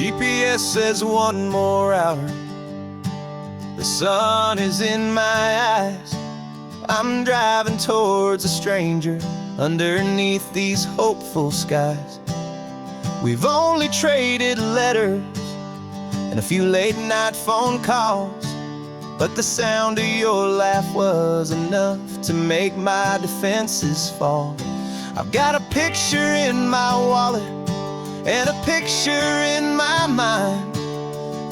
GPS says one more hour. The sun is in my eyes. I'm driving towards a stranger underneath these hopeful skies. We've only traded letters and a few late night phone calls, but the sound of your laugh was enough to make my defenses fall. I've got a picture in my wallet and a picture in my mind,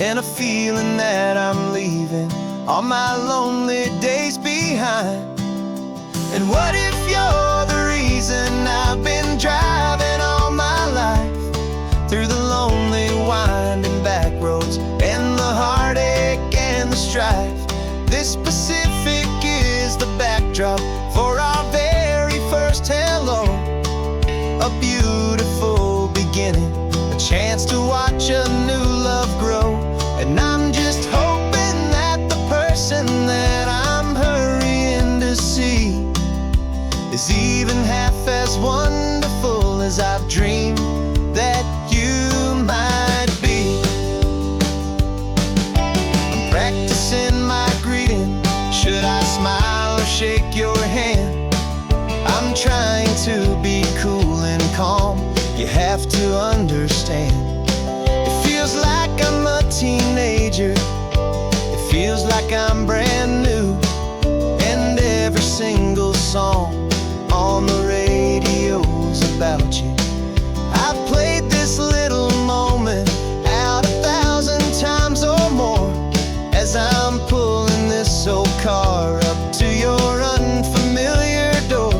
and a feeling that I'm leaving all my lonely days behind. And what if you're the reason I've been driving all my life, through the lonely winding back roads and the heartache and the strife? This Pacific is the backdrop for our very first hello. A beautiful beginning, a chance to watch a new love grow. And I'm just hoping that the person that I'm hurrying to see is even half as wonderful as I've dreamed that you might be. I'm practicing my greeting. Should I smile or shake your hand? I'm trying to be cool and calm. You have to understand. It feels like I'm a teenager. It feels like I'm brand new. And every single song on the radio's about you. I've played this little moment out 1,000 times or more, as I'm pulling this old car up to your unfamiliar door.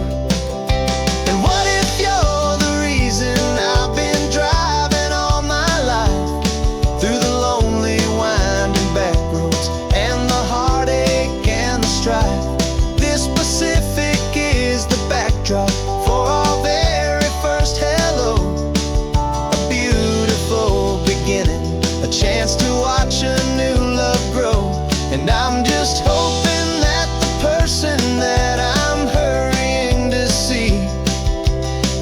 And what if you're the reason I've been driving all my life, through the lonely winding back roads and the heartache and the strife? This Pacific is the backdrop for our very first hello. A beautiful beginning, a chance to watch a new love grow. And I'm just hoping that the person that I'm hurrying to see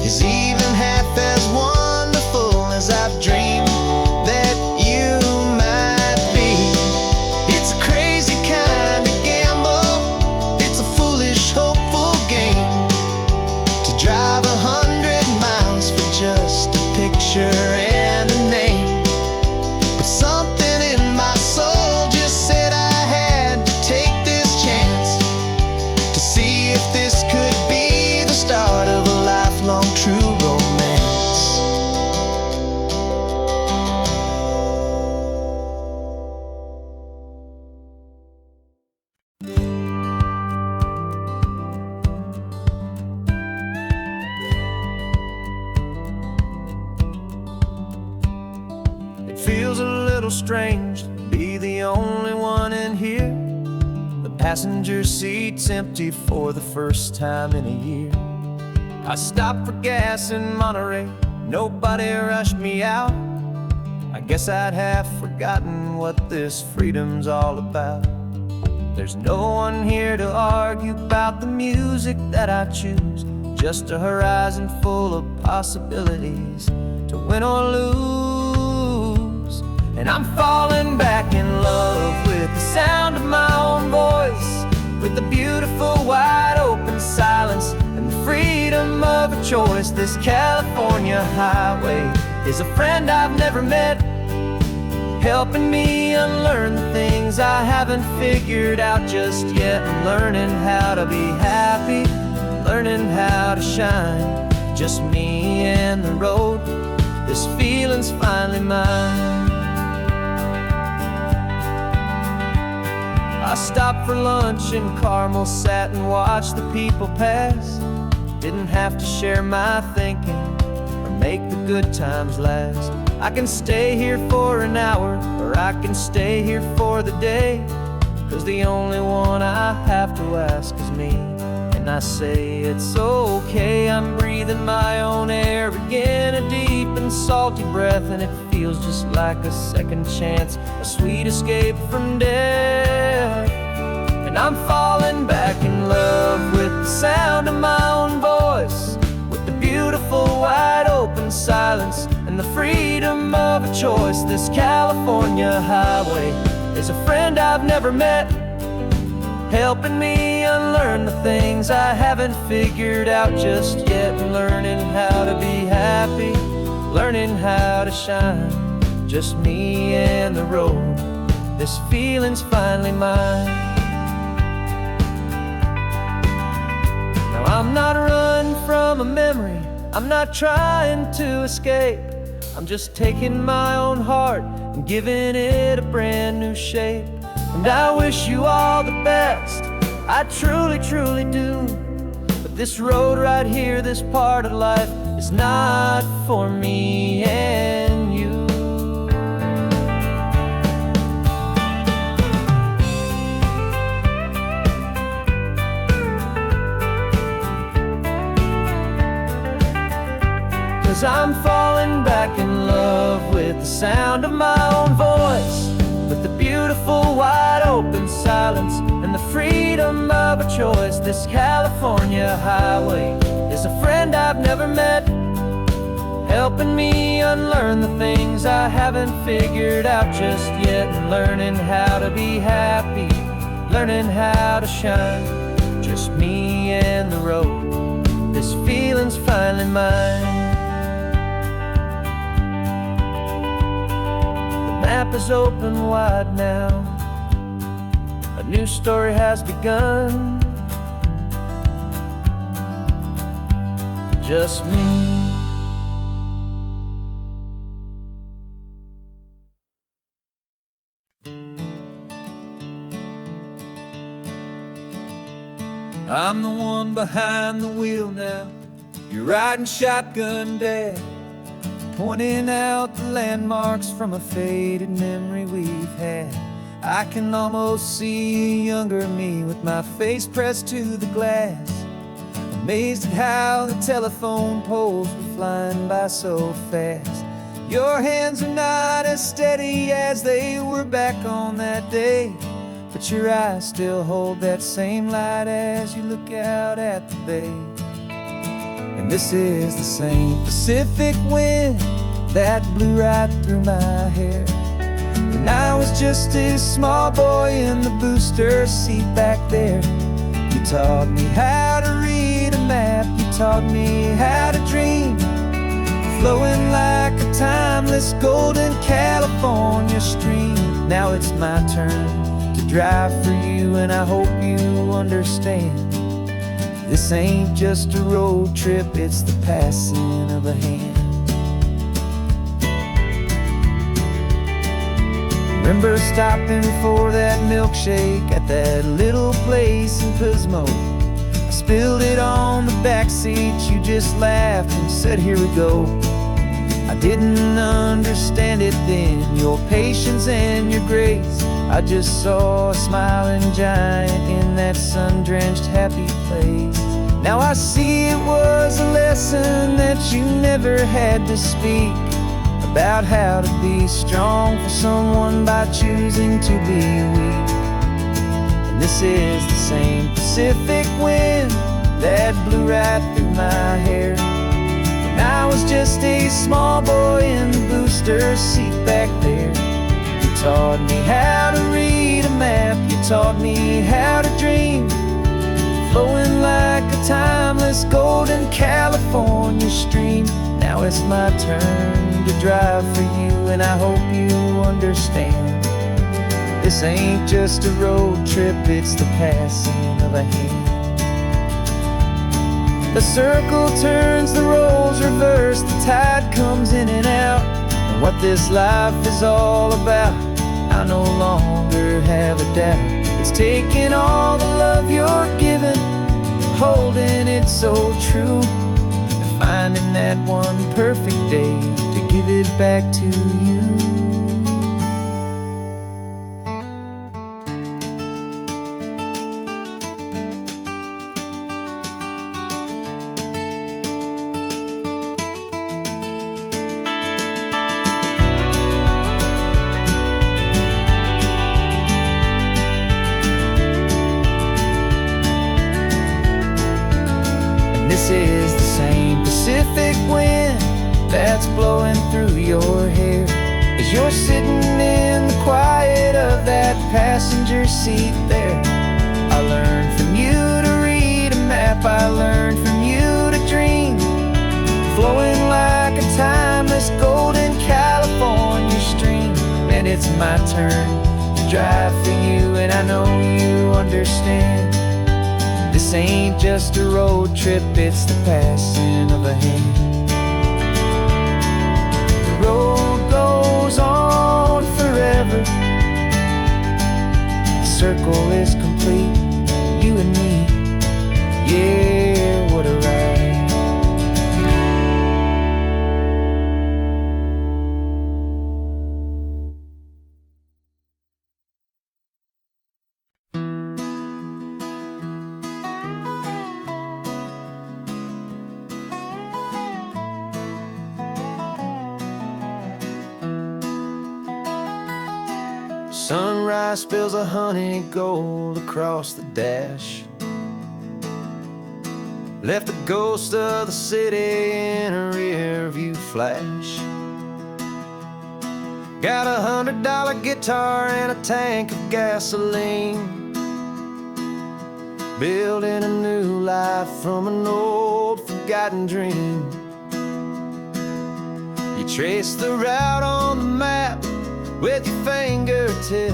is even half as wonderful as I've dreamed that you might be. It's a crazy kind of gamble. It's a foolish, hopeful game to drive 100 miles for just a picture and a name. But something in my soul just said I had to take this chance to see if this could be the start of a lifelong true romance. It feels a little strange to be the only one in here. The passenger seat's empty for the first time in a year. I stopped for gas in Monterey, nobody rushed me out. I guess I'd half forgotten what this freedom's all about. There's no one here to argue about the music that I choose, just a horizon full of possibilities to win or lose. And I'm falling back in love with the sound of my own voice, with the beautiful wide open silence and the freedom of a choice. This California highway is a friend I've never met, helping me unlearn the things I haven't figured out just yet. I'm learning how to be happy, learning how to shine, just me and the road. This feeling's finally mine. I stopped for lunch in Carmel, sat and watched the people pass. Didn't have to share my thinking or make the good times last. I can stay here for an hour, or I can stay here for the day, 'cause the only one I have to ask is me. And I say it's okay, I'm breathing my own air again, a deep and salty breath, and it feels just like a second chance, a sweet escape from death. And I'm falling back in love with the sound of my own voice, with the beautiful wide open silence and the freedom of a choice. This California highway is a friend I've never met, helping me unlearn the things I haven't figured out just yet. Learning how to be happy, learning how to shine, just me and the road. This feeling's finally mine. Now I'm not running from a memory, I'm not trying to escape. I'm just taking my own heart and giving it a brand new shape. And I wish you all the best, I truly, truly do. But this road right here, this part of life, is not for me and you. 'Cause I'm falling back in love with the sound of my own voice, with the beautiful wide open silence and the freedom of a choice. This California highway is a friend I've never met, helping me unlearn the things I haven't figured out just yet. And learning how to be happy, learning how to shine, just me and the road. This feeling's finally mine. The map is open wide now, a new story has begun. Just me. I'm the one behind the wheel now, you're riding shotgun, Dad, pointing out the landmarks from a faded memory we've had. I can almost see a younger me with my face pressed to the glass, amazed at how the telephone poles were flying by so fast. Your hands are not as steady as they were back on that day, but your eyes still hold that same light as you look out at the bay. And this is the same Pacific wind that blew right through my hair when I was just a small boy in the booster seat back there. You taught me how to read a map, you taught me how to dream, flowing like a timeless golden California stream. Now it's my turn to drive for you, and I hope you understand. This ain't just a road trip, it's the passing of a hand. Remember stopping for that milkshake at that little place in Pismo. I spilled it on the back seat, you just laughed and said, "Here we go." I didn't understand it then, your patience and your grace. I just saw a smiling giant in that sun-drenched happy place. Now I see it was a lesson that you never had to speak, about how to be strong for someone by choosing to be weak. And this is the same Pacific wind that blew right through my hair when I was just a small boy in the booster seat back there. You taught me how to read a map, you taught me how to dream, flowing like a timeless golden California stream. Now it's my turn to drive for you, and I hope you understand. This ain't just a road trip, it's the passing of a hand. The circle turns, the roles reverse, the tide comes in and out. And what this life is all about, I no longer have a doubt. It's taking all the love you're giving, holding it so true, and finding that one perfect day to give it back to you. This is the same Pacific wind that's blowing through your hair. 'cause you're sitting in the quiet of that passenger seat there. I learned from you to read a map, I learned from you to dream, flowing like a timeless golden California stream. And it's my turn to drive for you, and I know you understand. This ain't just a road trip, it's the passing of a hand. The road goes on forever, the circle is complete, you and me, yeah, what a ride. Sunrise spills a honey gold across the dash, left the ghost of the city in a rear view flash. Got a $100 guitar and a tank of gasoline, building a new life from an old forgotten dream. You trace the route on the map with your fingertip,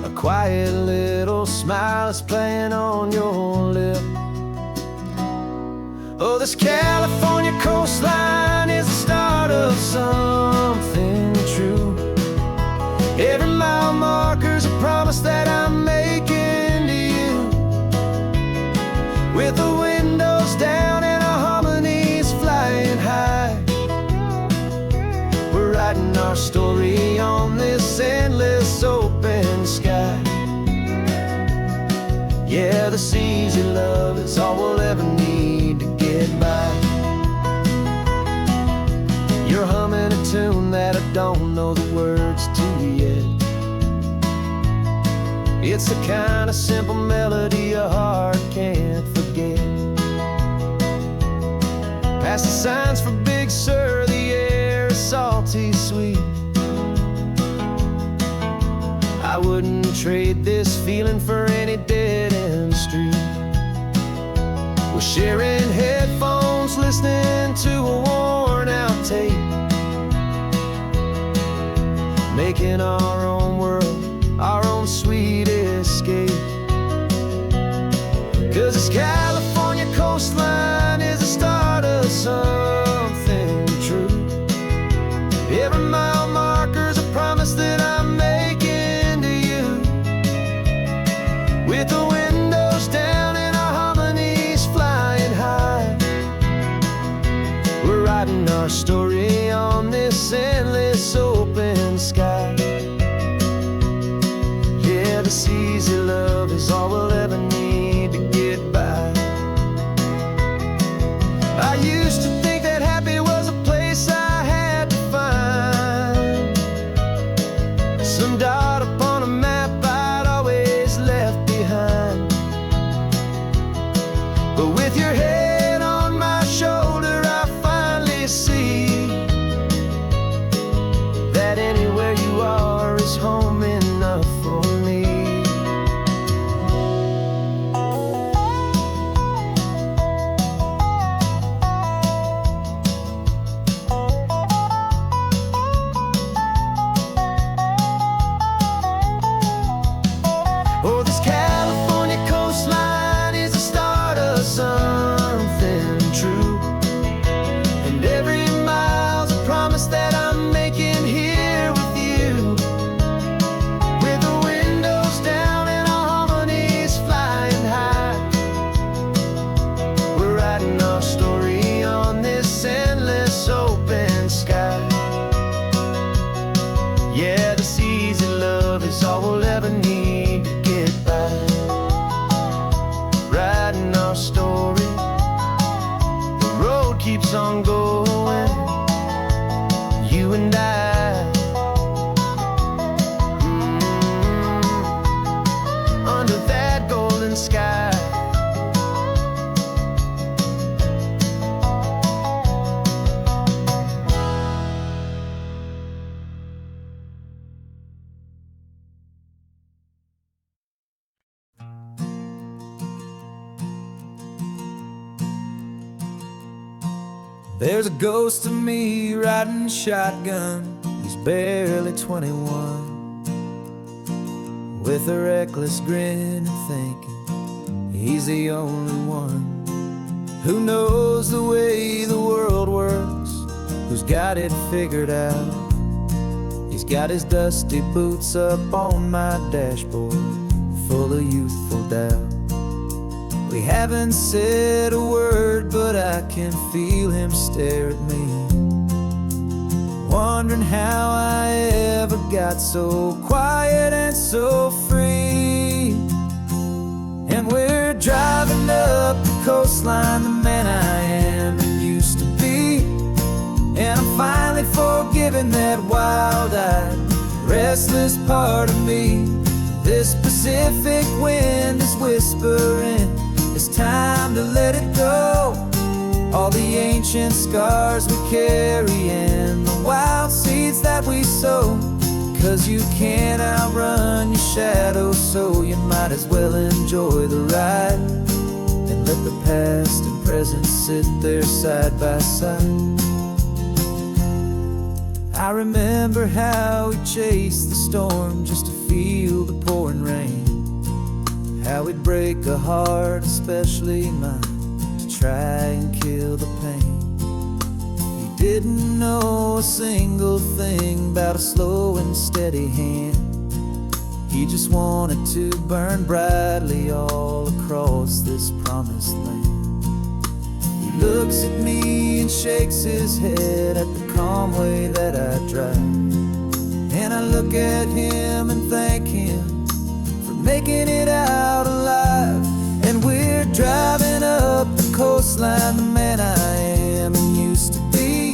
a quiet little smile is playing on your lip. Oh, this California coastline is the start of something true. Every mile marker's a promise that I'm making to you, with the windows down and our harmonies flying high. Writing our story on this endless open sky. Yeah, this easy love is all we'll ever need to get by. You're humming a tune that I don't know the words to yet. It's the kind of simple melody your heart can't forget. Past the signs for Big Sur, the air is salty sweet. I wouldn't trade this feeling for any dead-end street. We're sharing headphones, listening to a worn-out tape, making our own world, our own sweet escape. 'Cause this California coastline is the start of something true. Every mile marker's a promise that I'm making to you, with the windows down and our harmonies flying high. We're writing our story on this endless open sky. Yeah, this easy love is all we'll ever need to get by. I used to think that happy was a place I had to find, some dot upon a map I'd always left behind. But with your head on my shoulder, I finally see that anywhere you are is home enough for me. Oh, this California coastline is the start of something true, and every mile's a promise that I'm making here with you, with the windows down and our harmonies flying high. We're writing our story on this endless open sky. Yeah, this easy love is all we'll ever need to get by. Writing our story, the road keeps on going, you and I. Under that golden sky. There's a ghost of me riding shotgun. He's barely 21, with a reckless grin and thinking he's the only one who knows the way the world works, who's got it figured out. He's got his dusty boots up on my dashboard, full of youthful doubt. We haven't said a word, but I can feel him stare at me, wondering how I ever got so quiet and so free. And we're driving up the coastline, the man I am and used to be. And I'm finally forgiving that wild-eyed, restless part of me. This Pacific wind is whispering, it's time to let it go. All the ancient scars we carry and the wild seeds that we sow. 'Cause you can't outrun your shadow, so you might as well enjoy the ride and let the past and present sit there side by side. I remember how we chased the storm just to feel the pouring rain, how we'd break a heart, especially mine, to try and kill the pain. He didn't know a single thing about a slow and steady hand. He just wanted to burn brightly all across this promised land. He looks at me and shakes his head at the calm way that I drive, and I look at him and thank him for making it out alive. And we're driving up the coastline, the man I am and used to be.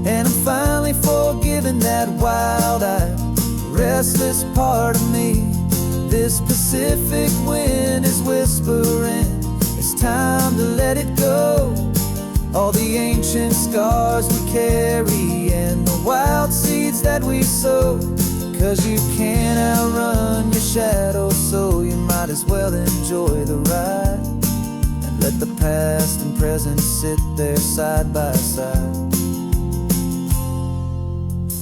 And I'm finally forgiving that wild-eyed, restless part of me. This Pacific wind is whispering, it's time to let it go. All the ancient scars we carry and the wild seeds that we sow. 'Cause you can't outrun your shadow, so you might as well enjoy the ride and let the past and present sit there side by side.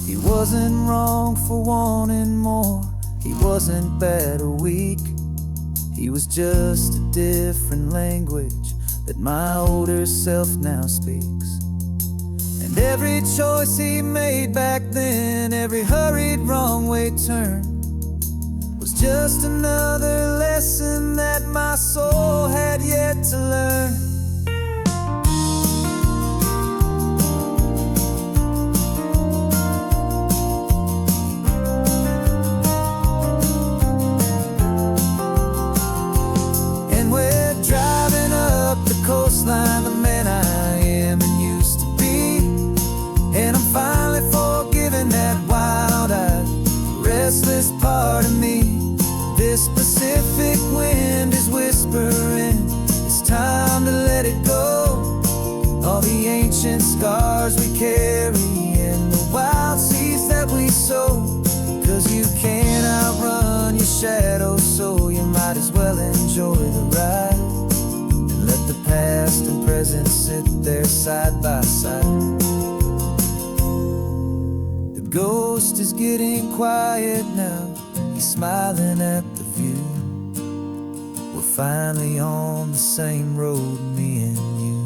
He wasn't wrong for wanting more, he wasn't bad or weak. He was just a different language that my older self now speaks. And every choice he made back then, every hurried wrong way turn, was just another lesson that my soul had yet to learn. Coastline, the man I am and used to be. And I'm finally forgiving that wild-eyed, restless part of me. This Pacific wind is whispering, it's time to let it go. All the ancient scars we carry and the wild seeds that we sow. 'Cause you can't outrun your shadow, so you might as well enjoy the ride. Let the past and present sit there side by side. The ghost is getting quiet now, he's smiling at the view. We're finally on the same road, me and you.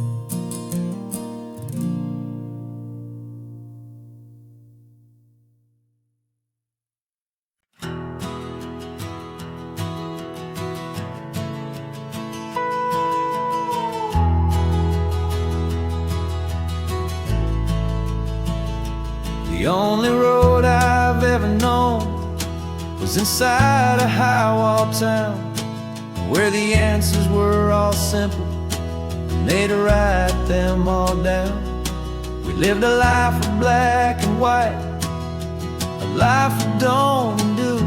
The only road I've ever known was inside a high-wall town, where the answers were all simple and they'd write them all down. We lived a life of black and white, a life of dawn and dew,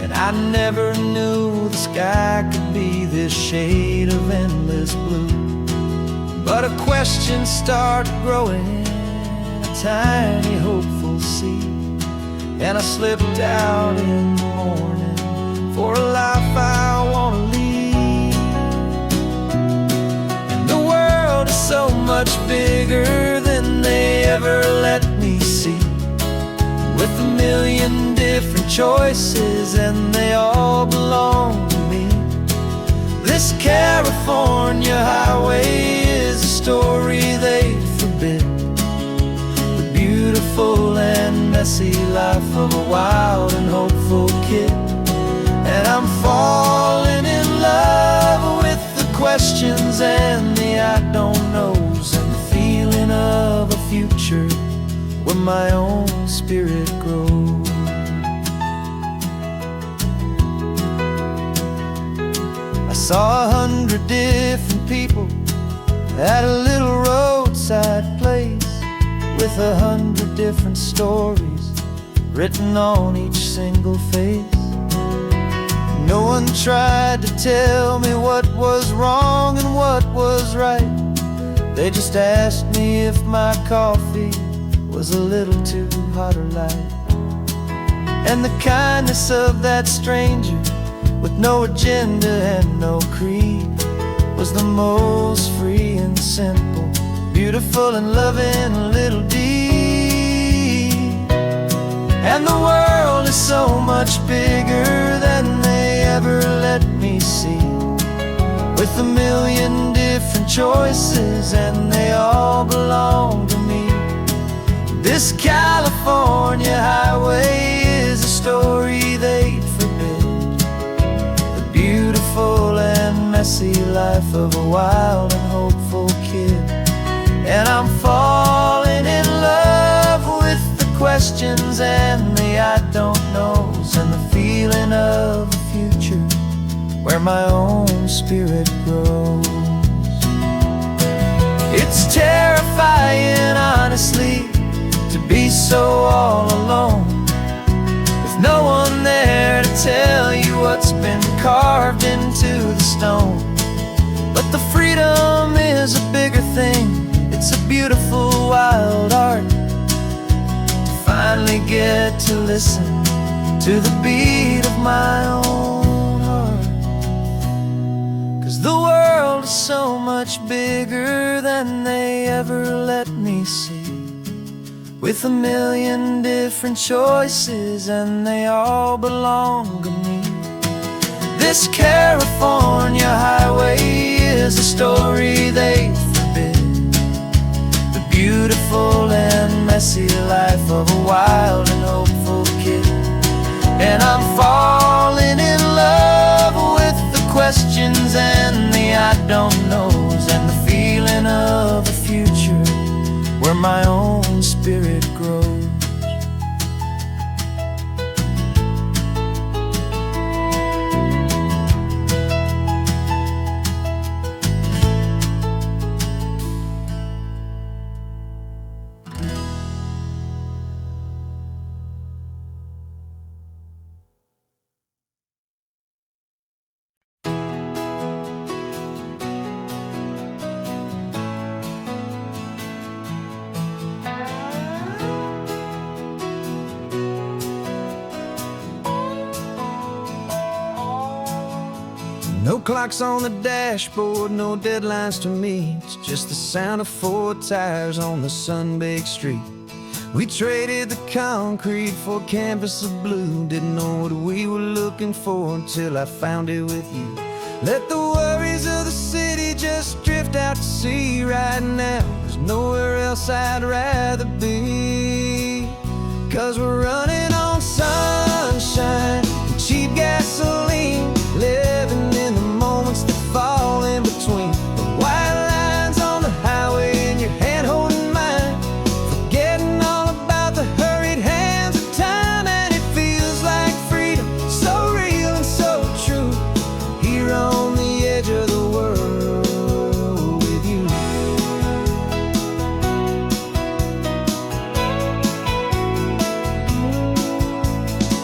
and I never knew the sky could be this shade of endless blue. But a question started growing, tiny hopeful seed, and I slipped out in the morning for a life I want to lead. And the world is so much bigger million different choices, and they all belong to me. This California highway is a story they forbid, the beautiful and messy life of a wild and hopeful kid. And I'm falling in love with the questions and the I don't knows, and the feeling of a future where my own spirit grows. I saw 100 different people at a little roadside place, with 100 different stories written on each single face. No one tried to tell me what was wrong and what was right. They just asked me if my coffee was a little too hot or light. And the kindness of that stranger, with no agenda and no creed, was the most free and simple, beautiful and loving little deed. And the world is so much bigger than they ever let me see, with a million different choices, and they all belong to me. This California highway is a story they'd forbid, the beautiful and messy life of a wild and hopeful kid. And I'm falling in love with the questions and the I don't knows, and the feeling of a future where my own spirit grows. It's terrifying, honestly, to be so all alone, with no one there to tell you what's been carved into the stone. But the freedom is a bigger thing. It's a beautiful wild art to finally get to listen to the beat of my own heart. 'Cause the world is so much bigger than they ever let me see, with a million different choices, and they all belong to me. This California highway is a story they forbid, the beautiful and messy life of a wild and hopeful kid. And I'm falling in love with the questions and the I don't knows, and the feeling of a future where my own spirit grows. No clocks on the dashboard, no deadlines to meet, just the sound of 4 tires on the sun-baked street. We traded the concrete for a canvas of blue, didn't know what we were looking for until I found it with you. Let the worries of the city just drift out to sea. Right now, there's nowhere else I'd rather be, 'cause we're running on sunshine and cheap gasoline, living in the moments that fall in between the white lines on the highway and your hand holding mine, forgetting all about the hurried hands of time. And it feels like freedom, so real and so true, here on the edge of the world with you.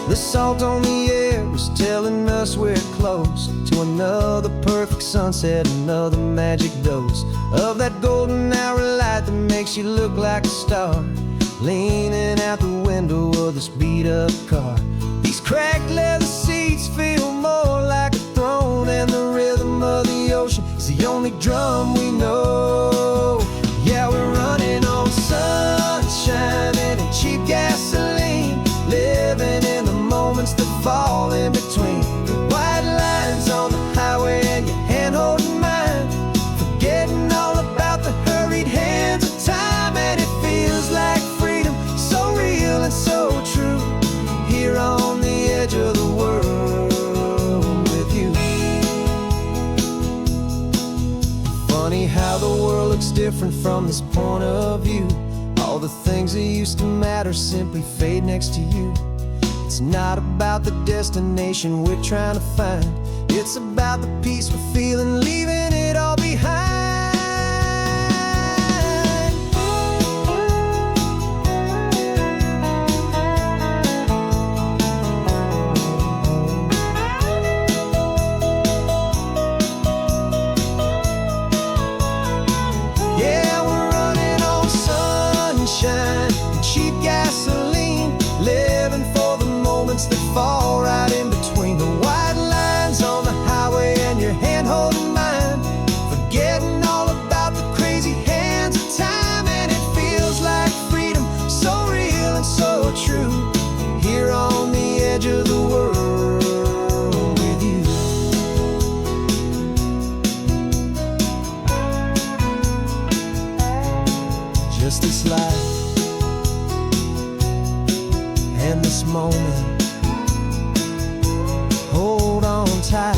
The salt on the air is telling us we're close to another perfect sunset, another magic dose of that golden hour light that makes you look like a star, leaning out the window of this beat-up car. These cracked leather seats feel more like a throne, and the rhythm of the ocean is the only drum we know. Yeah, we're running on sunshine and cheap gasoline, how the world looks different from this point of view. All the things that used to matter simply fade next to you. It's not about the destination we're trying to find. It's about the peace we're feeling, leaving it all behind. Yeah, we're running on sunshine and cheap gasoline, living for the moments that fall right in between the white lines on the highway and your hand holding mine, forgetting all about the crazy hands of time. And it feels like freedom, so real and so true, here on the edge of the world with you. Just this life and this moment, hold on tight,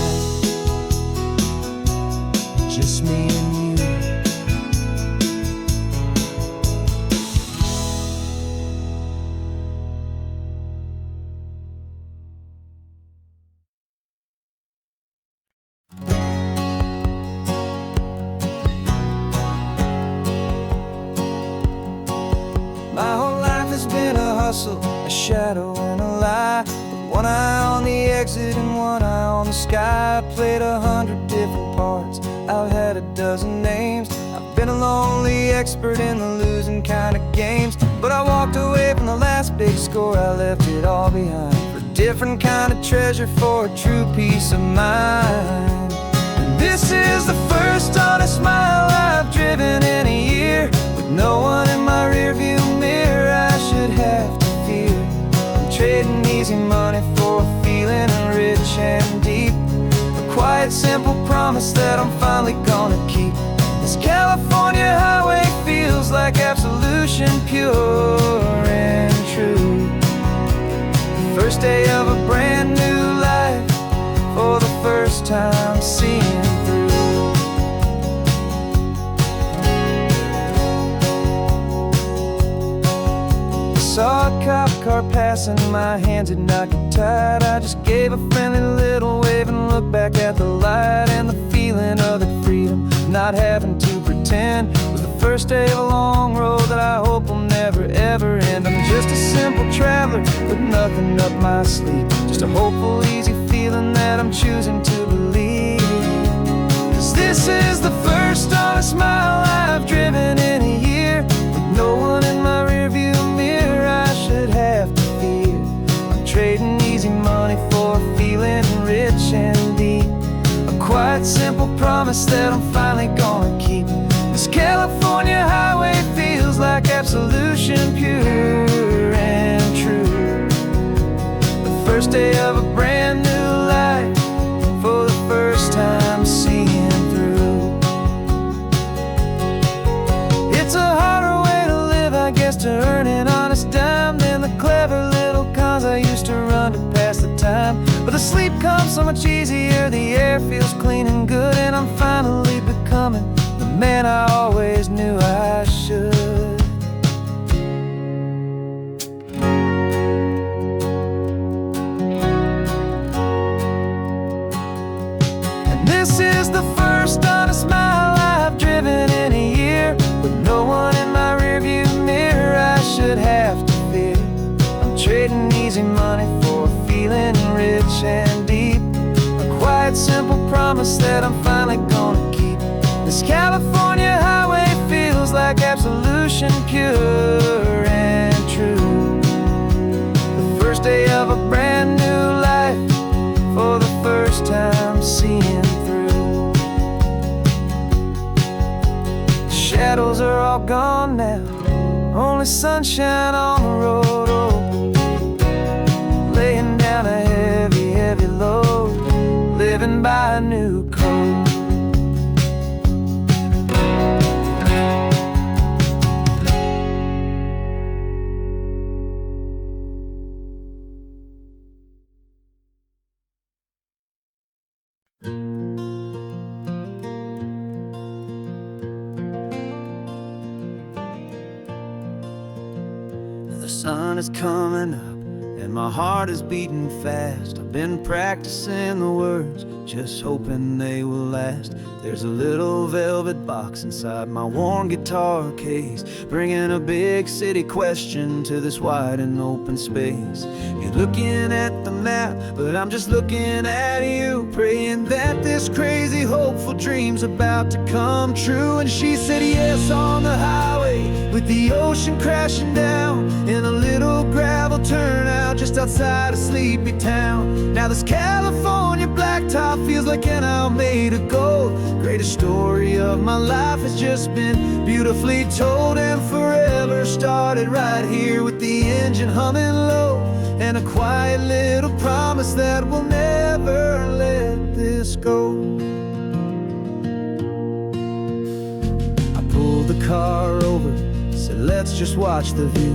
just me and you. My whole life has been a hustle, a shadow and a lie, with one eye on the exit and one eye on the sky. I played 100 different parts, I've had a dozen names. I've been a lonely expert in the losing kind of games, but I walked away from the last big score, I left it all behind, for a different kind of treasure, for a true peace of mind. And this is the first honest mile I've driven in a year, with no one in my rearview mirror I should have to fear. I'm trading easy money for a feeling rich and deep, a quiet simple promise that I'm finally gonna keep. This California highway feels like absolution, pure and true. The first day of a brand new life, for the first time seeing through. Saw a cop car passing, my hands had not got tied. I just gave a friendly little wave and looked back at the light. And the feeling of the freedom, not having to pretend, was the first day of a long road that I hope will never ever end. I'm just a simple traveler with nothing up my sleeve, just a hopeful easy feeling that I'm choosing to believe. 'Cause this is the first honest mile I've driven in a year, with no one in my rearview mirror I should have to fear. I'm trading easy money for a feeling rich and deep, a quiet simple promise that I'm finally gonna keep. This California highway feels like absolution, pure and true. The first day of a brand new life, for the first time seeing through. It's a harder way to live, I guess, to earn an honest dime than the clever little cons I used to run to pass the time. But the sleep comes so much easier, the air feels clean and good, and I'm finally becoming the man I always knew I should. And this is the first honest mile I've driven in a year, with no one in my rearview mirror I should have to fear. I'm trading easy money for a feeling rich and deep, a quiet simple promise that I'm finally gonna keep. This California highway feels like absolution, pure and true. The first day of a brand new life, for the first time seeing through. The shadows are all gone now, only sunshine on the road. Oh, laying down a heavy, heavy load, living by a new code. The sun is coming up and my heart is beating fast. I've been practicing the words, just hoping they will last. There's a little velvet box inside my worn guitar case, bringing a big city question to this wide and open space. You're looking at the map, but I'm just looking at you, praying that this crazy hopeful dream's about to come true. And she said yes on the highway, with the ocean crashing down, in a little gravel turnout just outside of Sleepy Town. Now this California blacktop feels like an Alameda gold. Greatest story of my life has just been beautifully told, and forever started right here with the engine humming low, and a quiet little promise that we'll never let this go. I pulled the car over, said let's just watch the view.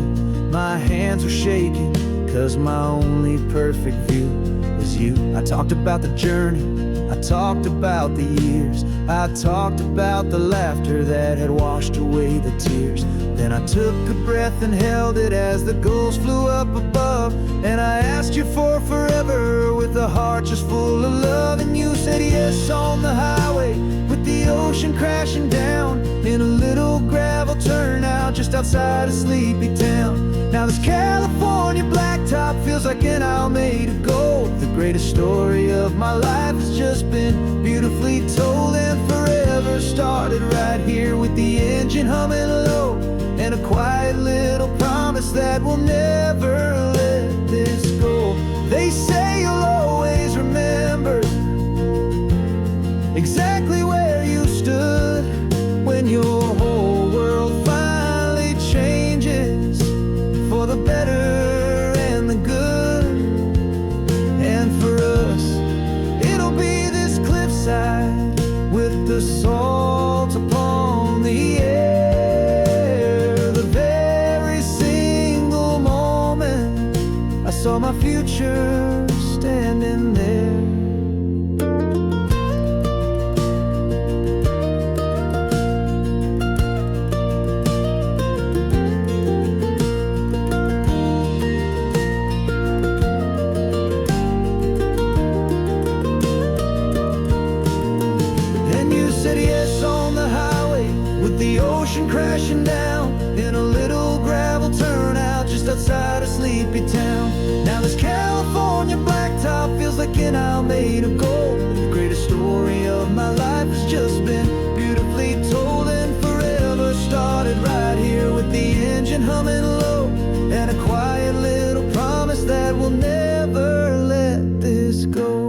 My hands were shaking, cause my only perfect view was you. I talked about the journey, I talked about the years, I talked about the laughter that had washed away the tears. Then I took a breath and held it as the gulls flew up above, and I asked you for forever with a heart just full of love. And you said yes on the highway, with the ocean crashing down, in a little gravel turnout just outside of Sleepy Town. Now this California blacktop feels like an Alameda gold. The greatest story of my life has just been beautifully told, and forever started right here with the engine humming low, and a quiet little promise that we'll never let this go. They say you'll always remember exactly where you stood when your whole world finally changes for the better and the good. And for us, it'll be this cliffside with the salt upon the air. The very single moment I saw my future standing there. The ocean crashing down, in a little gravel turnout just outside of Sleepy Town. Now this California blacktop feels like an Alameda gold. The greatest story of my life has just been beautifully told, and forever started right here with the engine humming low, and a quiet little promise that we'll never let this go.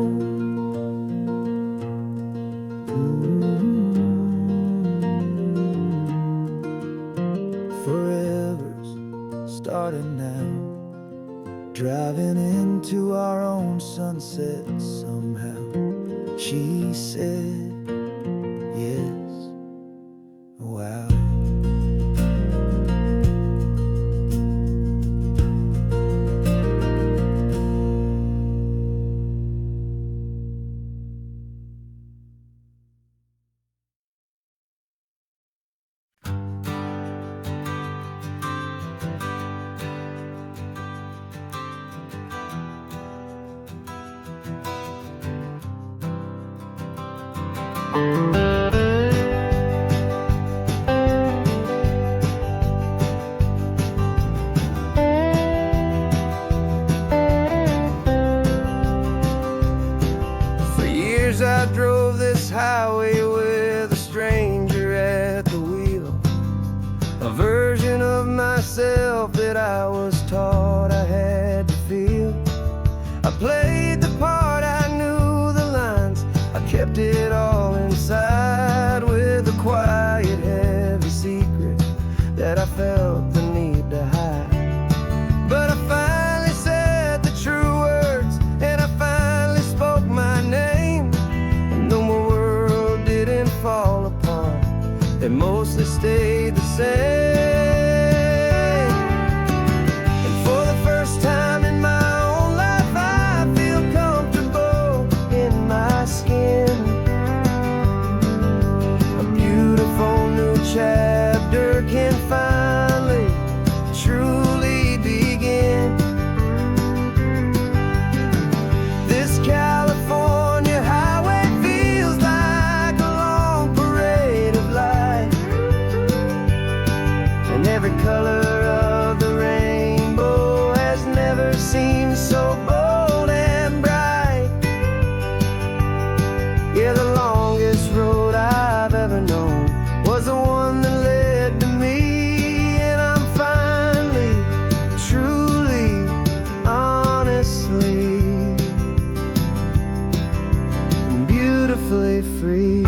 Starting now, driving into our own sunset somehow. She said yes, wow. For years I drove this highway with a stranger at the wheel, a version of myself that I was taught I had to feel. I played the part, I knew the lines, I kept it all inside with a quiet, heavy secret that I felt the need to hide. But I finally said the true words, and I finally spoke my name, and though my world didn't fall apart, it mostly stayed the same. And for the first time in my own life, I feel comfortable in my skin. A beautiful new chapter can finally truly begin. color of the rainbow has never seemed so bold and bright. Yeah, the longest road I've ever known was the one that led to me, and I'm finally, truly, honestly, beautifully free.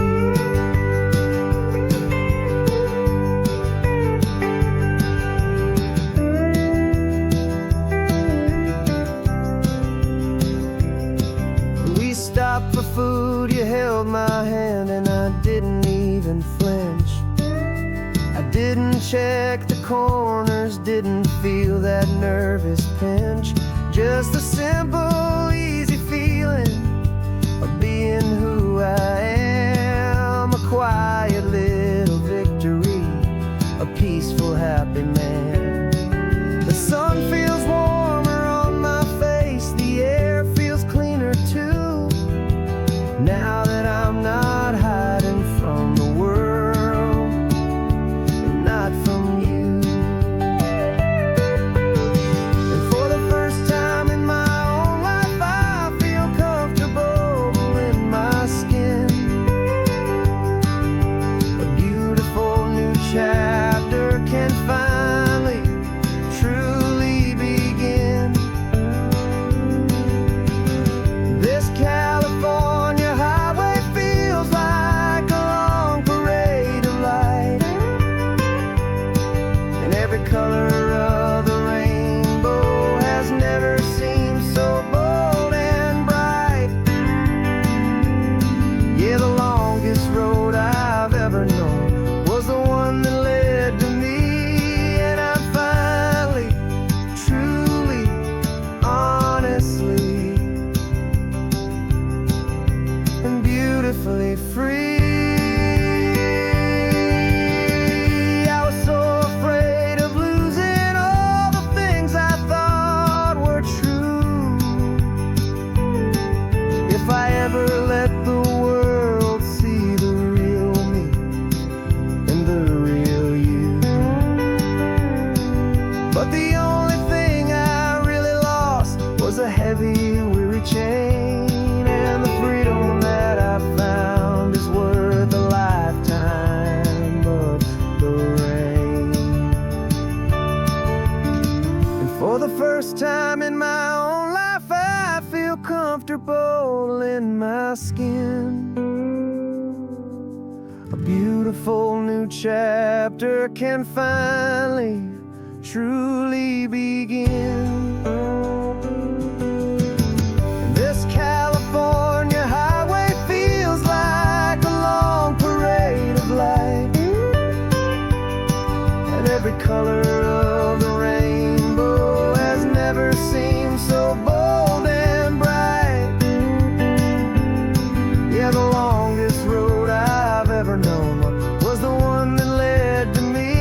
We stopped for food, you held my hand, and I didn't even flinch. I didn't check the corners, didn't feel that nervous pinch. Just a simple, easy feeling of being who I am. A quiet little victory, a peaceful, happy man. The sun feels warmer on my face, the air feels cleaner too. Now that I'm not hiding from the world, and not from you. And for the first time in my own life, I feel comfortable in my skin. A beautiful new chapter can finally, truly begin. This California highway feels like a long parade of light, and every color of the rainbow has never seemed so bold and bright. Yeah, the longest road I've ever known was the one that led to me, and I'm finally, truly, honestly, and beautifully free. I was so afraid of losing all the things I thought were true. If I ever let the world see the real me and the real you. But the only thing I really lost was a heavy, weary chain, and the freedom that I found is worth a lifetime of the rain. And for the first time in my own life, I feel comfortable in my skin. A beautiful new chapter can finally, truly begin. This California highway feels like a long parade of light, and every color of the rainbow has never seemed so bold and bright. Yeah, the longest road I've ever known was the one that led to me,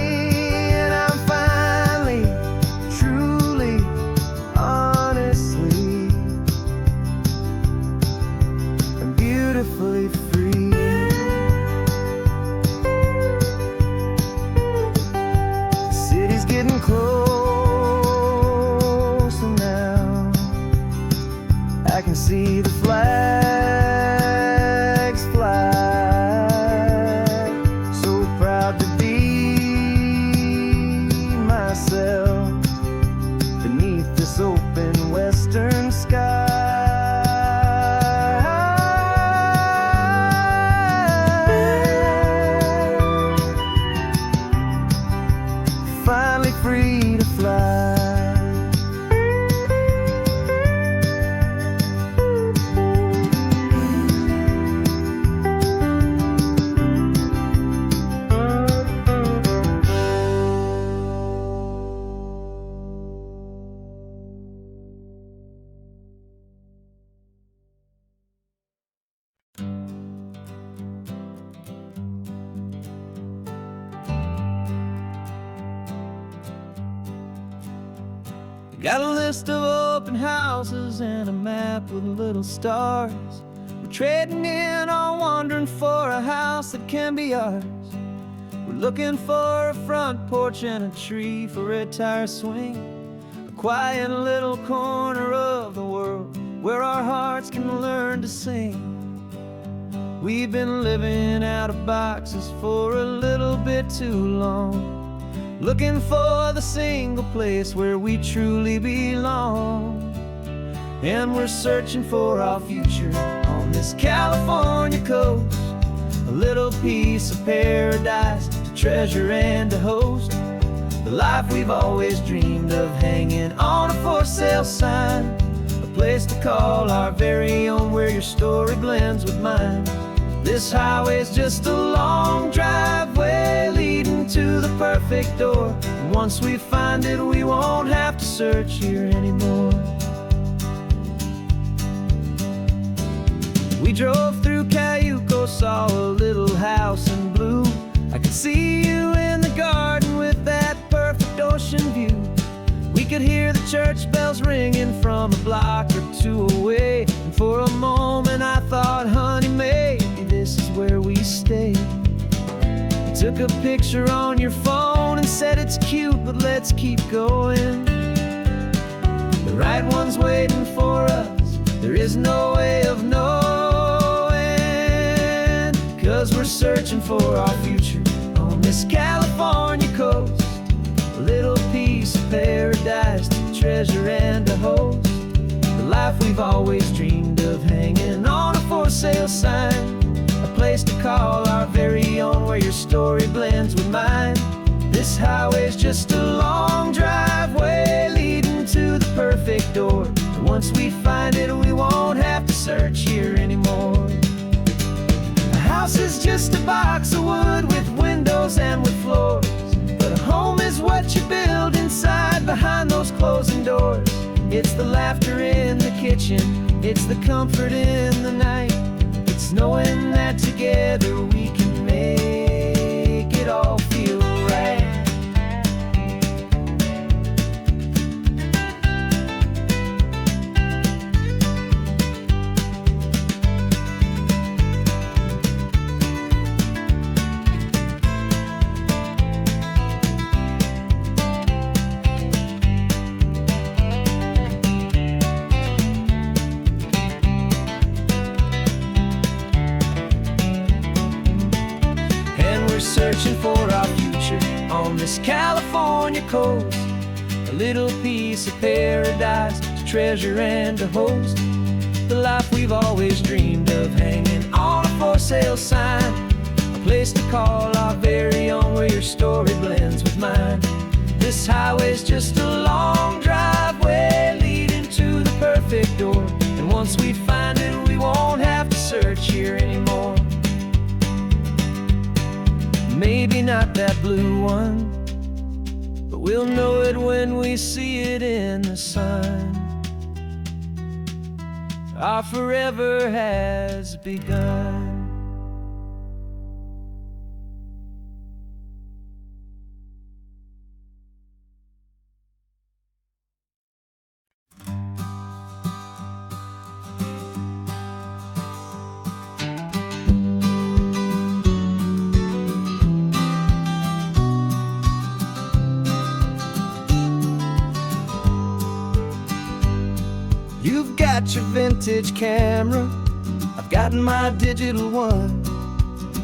and I'm finally, truly, honestly, and beautifully free. The city's getting closer now. I can see the flags fly. So proud to be myself beneath this open western sky. Finally free to fly. Got a list of open houses and a map with little stars. We're trading in, all wandering for a house that can be ours. We're looking for a front porch and a tree for a tire swing, a quiet little corner of the world where our hearts can learn to sing. We've been living out of boxes for a little bit too long, looking for the single place where we truly belong. And we're searching for our future on this California coast, a little piece of paradise to treasure and to host, the life we've always dreamed of, hanging on a for sale sign, a place to call our very own where your story blends with mine. This highway's just a long driveway leading to the perfect door, and once we find it we won't have to search here anymore. We drove through Cayuco, saw a little house in blue. I could see you in the garden with that perfect ocean view. We could hear the church bells ringing from a block or two away, and for a moment I thought, honey, maybe this is where we stay. You took a picture on your phone and said it's cute, but let's keep going. The right one's waiting for us, there is no way of knowing, 'cause we're searching for our future on this California coast, a little piece of paradise to treasure and to host, the life we've always dreamed of, hanging on a for sale sign, a place to call our very own where your story blends with mine. This highway's just a long driveway leading to the perfect door, and once we find it we won't have to search here anymore. A house is just a box of wood with windows and with floors, but a home is what you build inside behind those closing doors. It's the laughter in the kitchen, it's the comfort in the night, it's knowing that together we can make it all feel right. Searching for our future on this California coast, a little piece of paradise to treasure and to host, the life we've always dreamed of, hanging on a for sale sign, a place to call our very own where your story blends with mine. This highway's just a long driveway leading to the perfect door, and once we find it we won't have to search here anymore. Maybe not that blue one, but we'll know it when we see it in the sun. Our forever has begun. You've got your vintage camera, I've got my digital one.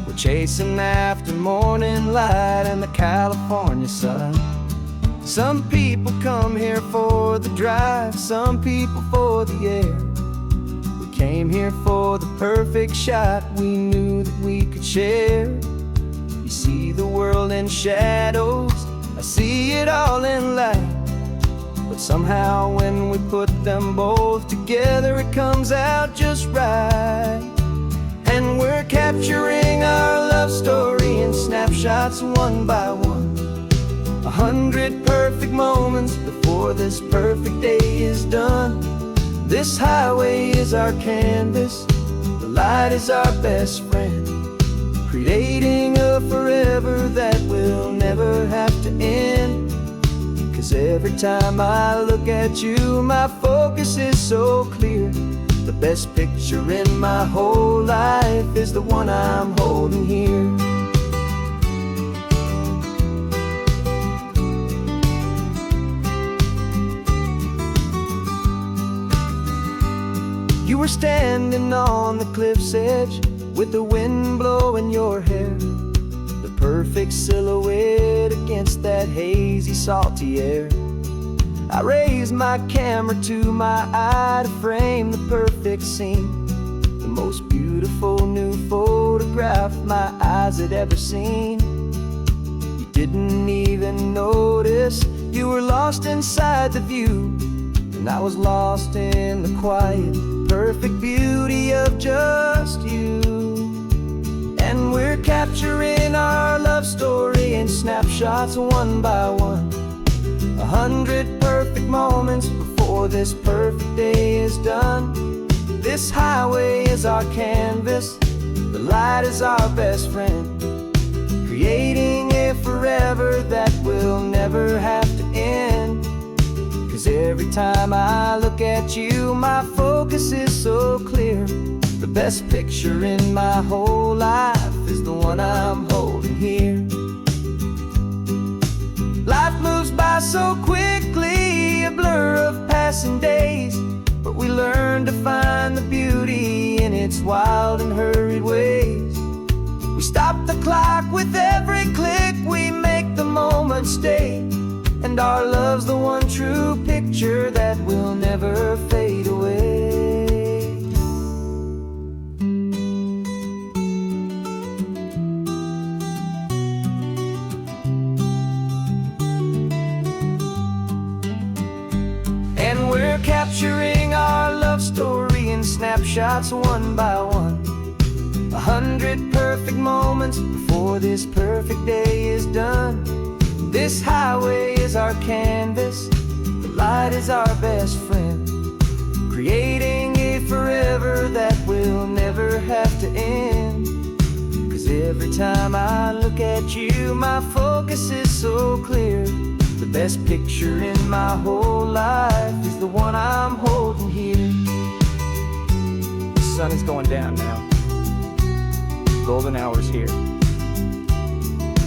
We're chasing after morning light and the California sun. Some people come here for the drive, some people for the air. We came here for the perfect shot we knew that we could share. You see the world in shadows, I see it all in light. But somehow when we put them both together it comes out just right. And we're capturing our love story in snapshots one by one, 100 perfect moments before this perfect day is done. This highway is our canvas, the light is our best friend, creating a forever that will never have to end. 'Cause every time I look at you, my focus is so clear. The best picture in my whole life is the one I'm holding here. You were standing on the cliff's edge with the wind blowing your hair, the perfect silhouette against that hazy, salty air. I raised my camera to my eye to frame the perfect scene, the most beautiful new photograph my eyes had ever seen. You didn't even notice you were lost inside the view, and I was lost in the quiet, perfect beauty of just you. And we're capturing our love story in snapshots one by one, 100 perfect moments before this perfect day is done. This highway is our canvas, the light is our best friend, creating a forever that will never have to end. 'Cause every time I look at you, my focus is so clear. The best picture in my whole life is the one I'm holding here. Life moves by so quickly, a blur of passing days, but we learn to find the beauty in its wild and hurried ways. We stop the clock with every click, we make the moment stay, and our love's the one true picture that will never fade away. And we're capturing our love story in snapshots one by one, 100 perfect moments before this perfect day is done. This highway is our canvas, the light is our best friend, creating a forever that will never have to end. 'Cause every time I look at you, my focus is so clear. The best picture in my whole life is the one I'm holding here. The sun is going down now. Golden hour's here.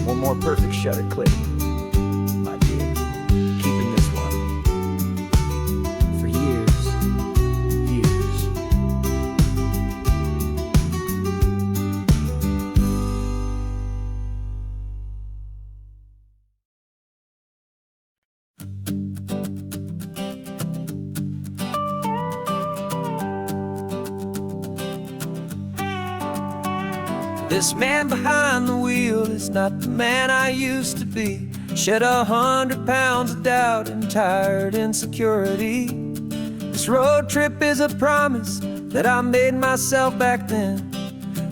One more perfect shutter click, my dear. Keeping this one for years, years. This man behind the wheel is not the man I used to be. Shed 100 pounds of doubt and tired insecurity. This road trip is a promise that I made myself back then,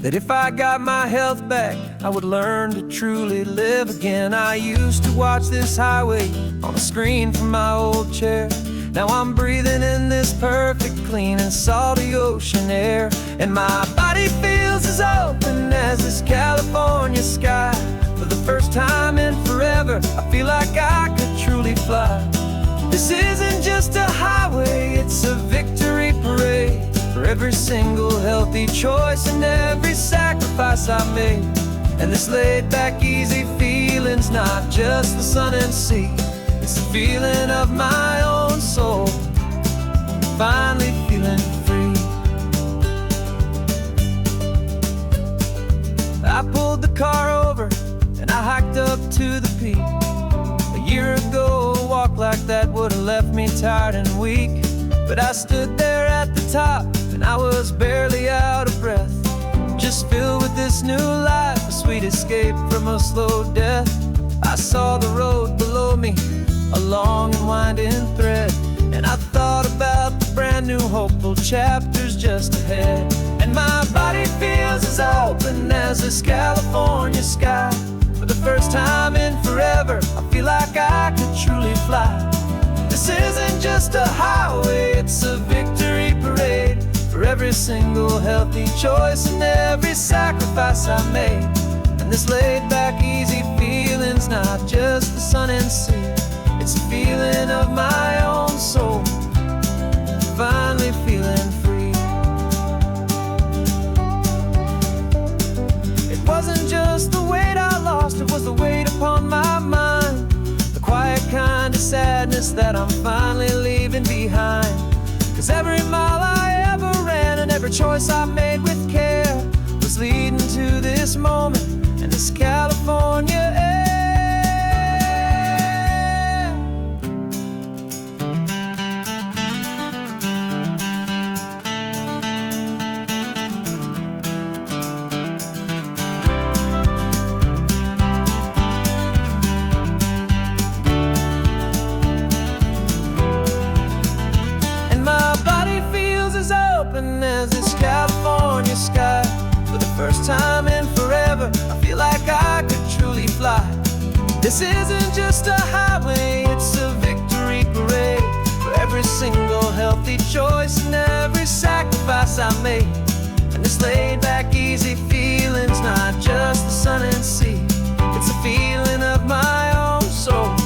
that if I got my health back, I would learn to truly live again. I used to watch this highway on a screen from my old chair. Now I'm breathing in this perfect, clean and salty ocean air, and my body feels as open as this California sky. For the first time in forever, I feel like I could truly fly. This isn't just a highway, it's a victory parade for every single healthy choice and every sacrifice I made. And this laid back, easy feeling's not just the sun and sea, it's the feeling of my own soul, finally feeling free. I pulled the car over and I hiked up to the peak. A year ago, a walk like that would have left me tired and weak, but I stood there at the top and I was barely out of breath, just filled with this new life, a sweet escape from a slow death. I saw the road below me, a long and winding thread, and I thought about the brand new hopeful chapters just ahead. And my body feels as open as this California sky. For the first time in forever, I feel like I could truly fly. This isn't just a highway, it's a victory parade for every single healthy choice and every sacrifice I made. And this laid back, easy feeling's not just the sun and sea, it's a feeling of my own soul, finally feeling free. It wasn't just the weight I lost, it was the weight upon my mind, the quiet kind of sadness that I'm finally leaving behind. 'Cause every mile I ever ran, every choice I made with care was leading to this moment and this California air. And my body feels as open as this California sky. For the first time in forever, I feel like I could truly fly. This isn't just a highway, it's a victory parade for every single healthy choice and every sacrifice I made. And this laid back, easy feeling's not just the sun and sea, it's a feeling of my own soul,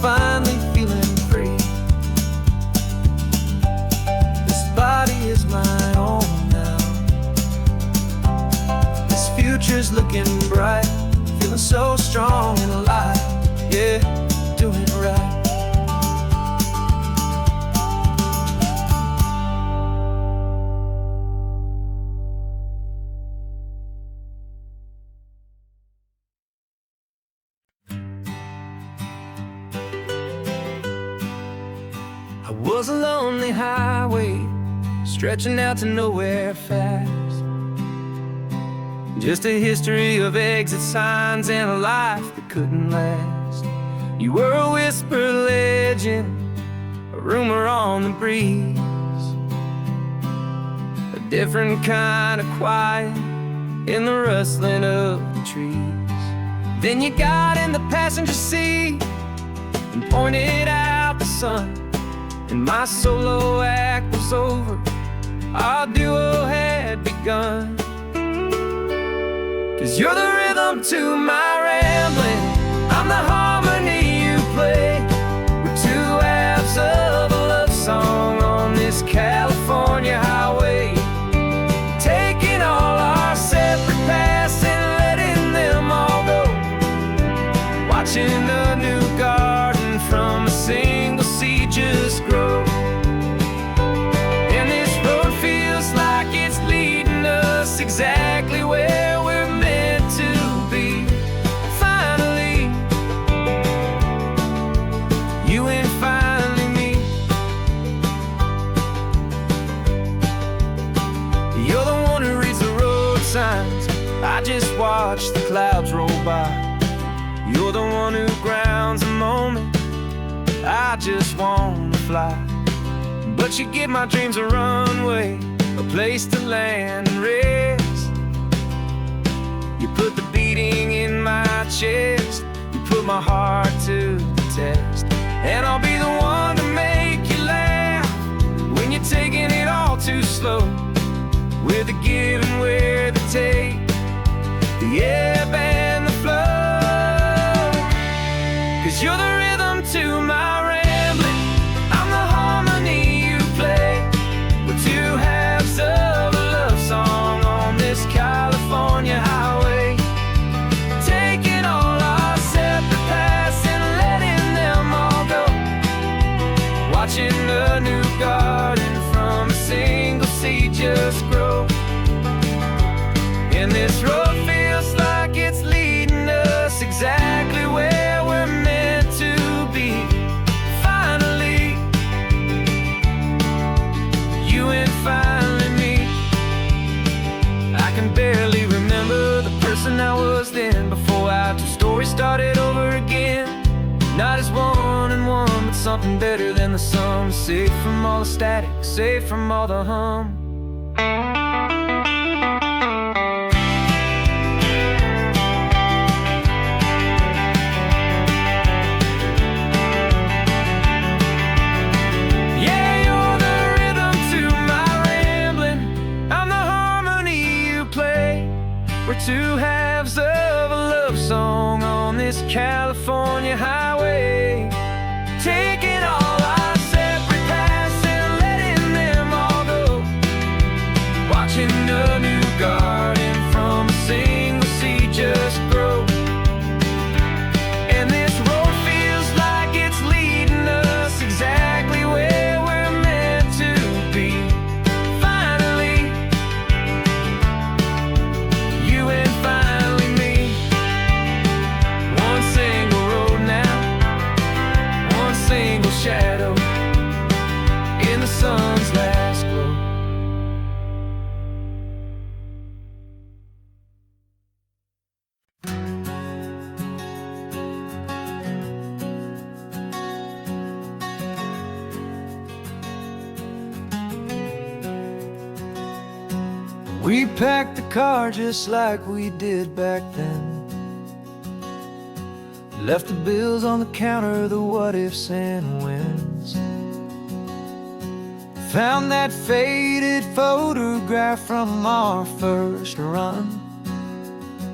finally feeling free. This body is my own now. This future's looking bright, feeling so strong and alive. Yeah, doing it right. I was a lonely highway, stretching out to nowhere fast. Just a history of exit signs and a life that couldn't last. You were a whisper legend, a rumor on the breeze, a different kind of quiet in the rustling of the trees. Then you got in the passenger seat and pointed out the sun, and my solo act was over, our duo had begun. 'Cause you're the rhythm to my rambling, I'm the harmony you play. We're two halves of a love song on this California highway, taking all our separate paths and letting them all go, watching a new garden from a single seed just grow. And this road feels like it's leading us exactly where we're meant to be. Finally, you and finally me. You're the one who reads the road signs, I just watch the clouds roll by. You're the one who grounds the moment, I just wanna fly. But you give my dreams a runway, a place to land and rest. You put the beating in my chest, you put my heart to the test. And I'll be the one to make you laugh when you're taking it all too slow, with the give and with the take, the ebb and the flow. 'Cause you're the rhythm to my rambling, I'm the harmony you play. We're two halves of a love song on this California highway, taking all our separate paths and letting them all go, watching a new garden from a single seed just grow. And this road feels like it's leading us exactly where we're meant to be. Finally, you and finally me. I can barely remember the person I was then, before our two stories started over again. Not as one and one, but something better than the sum. Safe from all the static, safe from all the hum. We're two halves of a love song on this California highway, taking all our separate paths and letting them all go, watching a new garden from a single seed just grow. And this road feels like it's leading us exactly where we're meant to be. Finally, We packed the car just like we did back then. Left the bills on the counter, the what ifs and whens. Found that faded photograph from our first run,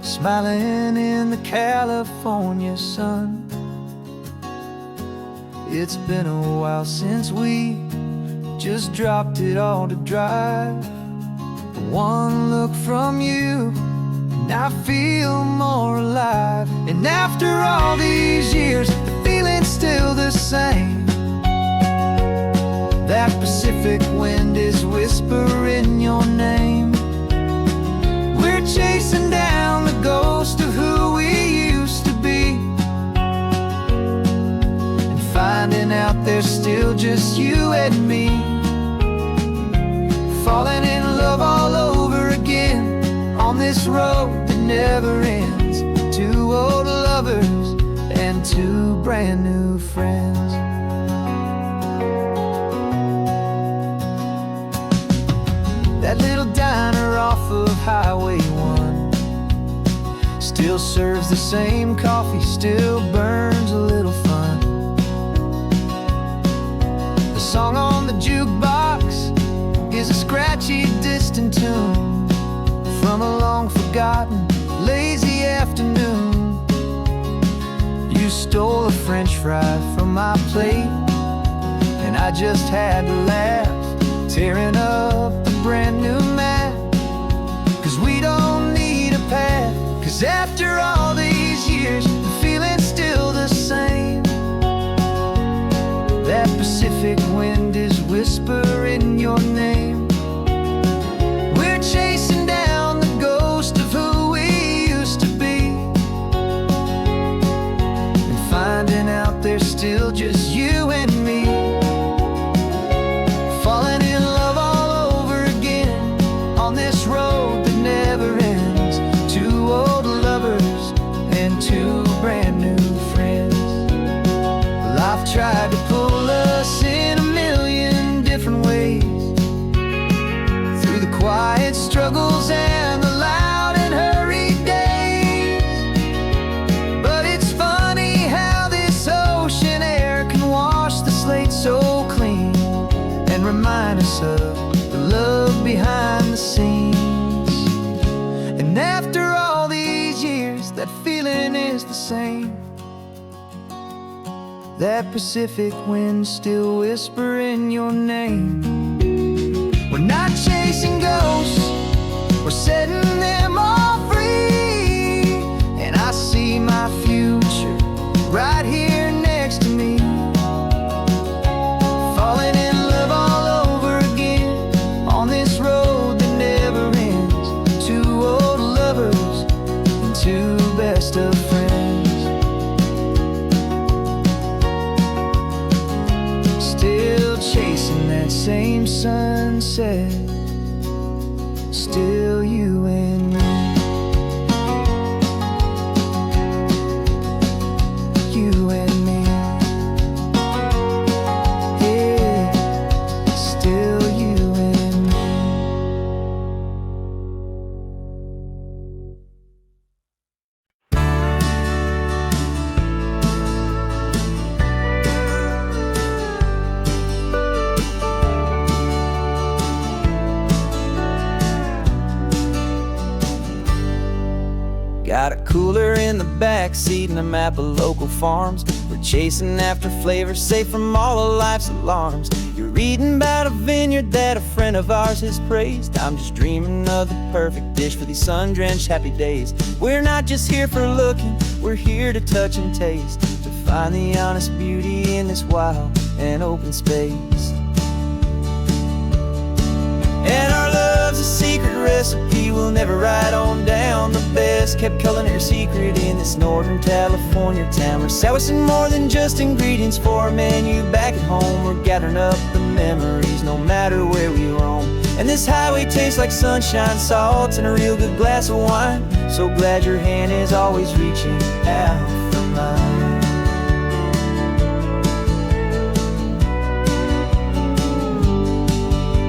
smiling in the California sun. It's been a while since we just dropped it all to drive. One look from you and I feel more alive. And after all these years, the feeling's still the same. That Pacific wind is whispering your name. We're chasing down the ghost of who we used to be, and finding out there's still just you and me. Falling in love all over again on this road that never ends. Two old lovers and two brand new friends. That little diner off of Highway 1 still serves the same coffee, still burns a little fun. The song on the jukebox is a scratchy, distant tune from a long-forgotten, lazy afternoon. You stole a French fry from my plate, and I just had to laugh, tearing up the brand new map. 'Cause we don't need a path, 'cause after all these years, the feeling's still the same. That Pacific wind is whispering your name. We're chasing down the ghost of who we used to be, and finding out there's still just you and me. Falling in love all over again on this road that never ends. Two old lovers and two brand new friends. Life tried to pull us in a million different ways, through the quiet struggles and the loud and hurried days. But it's funny how this ocean air can wash the slate so clean, and remind us of the love behind the scenes. And after all these years, that feeling is the same. That Pacific wind still whispering your name. We're not chasing ghosts, we're setting them all free. And I see my future right here next to me. Falling in love all over again on this road that never ends. Two old lovers and two best of friends. Still chasing that same sunset, still you and me. You and me. Yeah, still you and me. Got a cooler in the back seat and a map of local farms. We're chasing after flavors safe from all of life's alarms. You're reading about a vineyard that a friend of ours has praised. I'm just dreaming of the perfect dish for these sun-drenched happy days. We're not just here for looking, we're here to touch and taste, to find the honest beauty in this wild and open space. And our love's a secret recipe we'll never write on down. The best kept culinary secret in this Northern California town. We're sourcing more than just ingredients for a menu back at home. We're gathering up the memories no matter where we roam. And this highway tastes like sunshine, salt, and a real good glass of wine. So glad your hand is always reaching out for mine.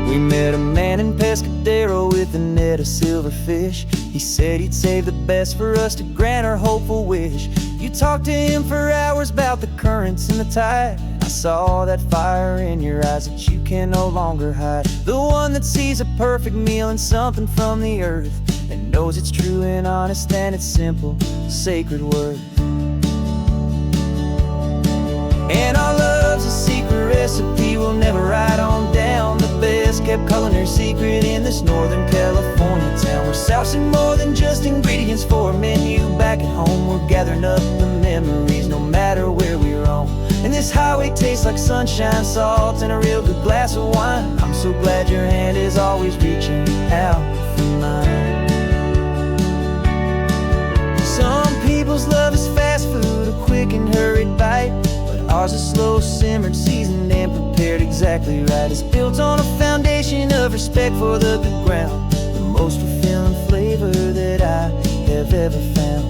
We met a man ran in Pescadero with a net of silverfish. He said he'd save the best for us to grant our hopeful wish. You talked to him for hours about the currents and the tide. I saw that fire in your eyes that you can no longer hide. The one that sees a perfect meal and something from the earth, and knows it's true and honest and it's simple, sacred worth. And our love's a secret recipe we'll never write on down. The best kept culinary secret in this Northern California town. We're sourcing more than just ingredients for a menu. Back at home we're gathering up the memories, no matter where we roam. And this highway tastes like sunshine, salt, and a real good glass of wine. I'm so glad your hand is always reaching out for mine. Some people's love is fast food, a quick and hurried bite, but ours is slow simmered, seasoned, and prepared exactly right. It's built on a foundation of respect for the good ground, the most fulfilling flavor that I have ever found.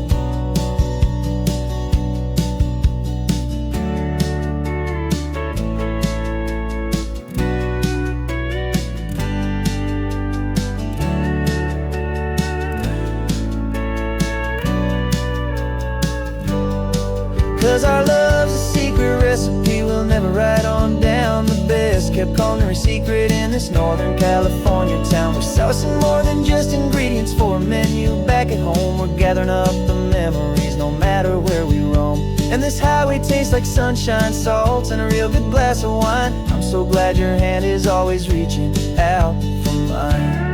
'Cause our love's a secret recipe we'll never write on down. The best kept culinary secret in this Northern California town. We're sourcing more than just ingredients for a menu. Back at home we're gathering up the memories, no matter where we roam. And this highway tastes like sunshine, salt, and a real good glass of wine. I'm so glad your hand is always reaching out for mine.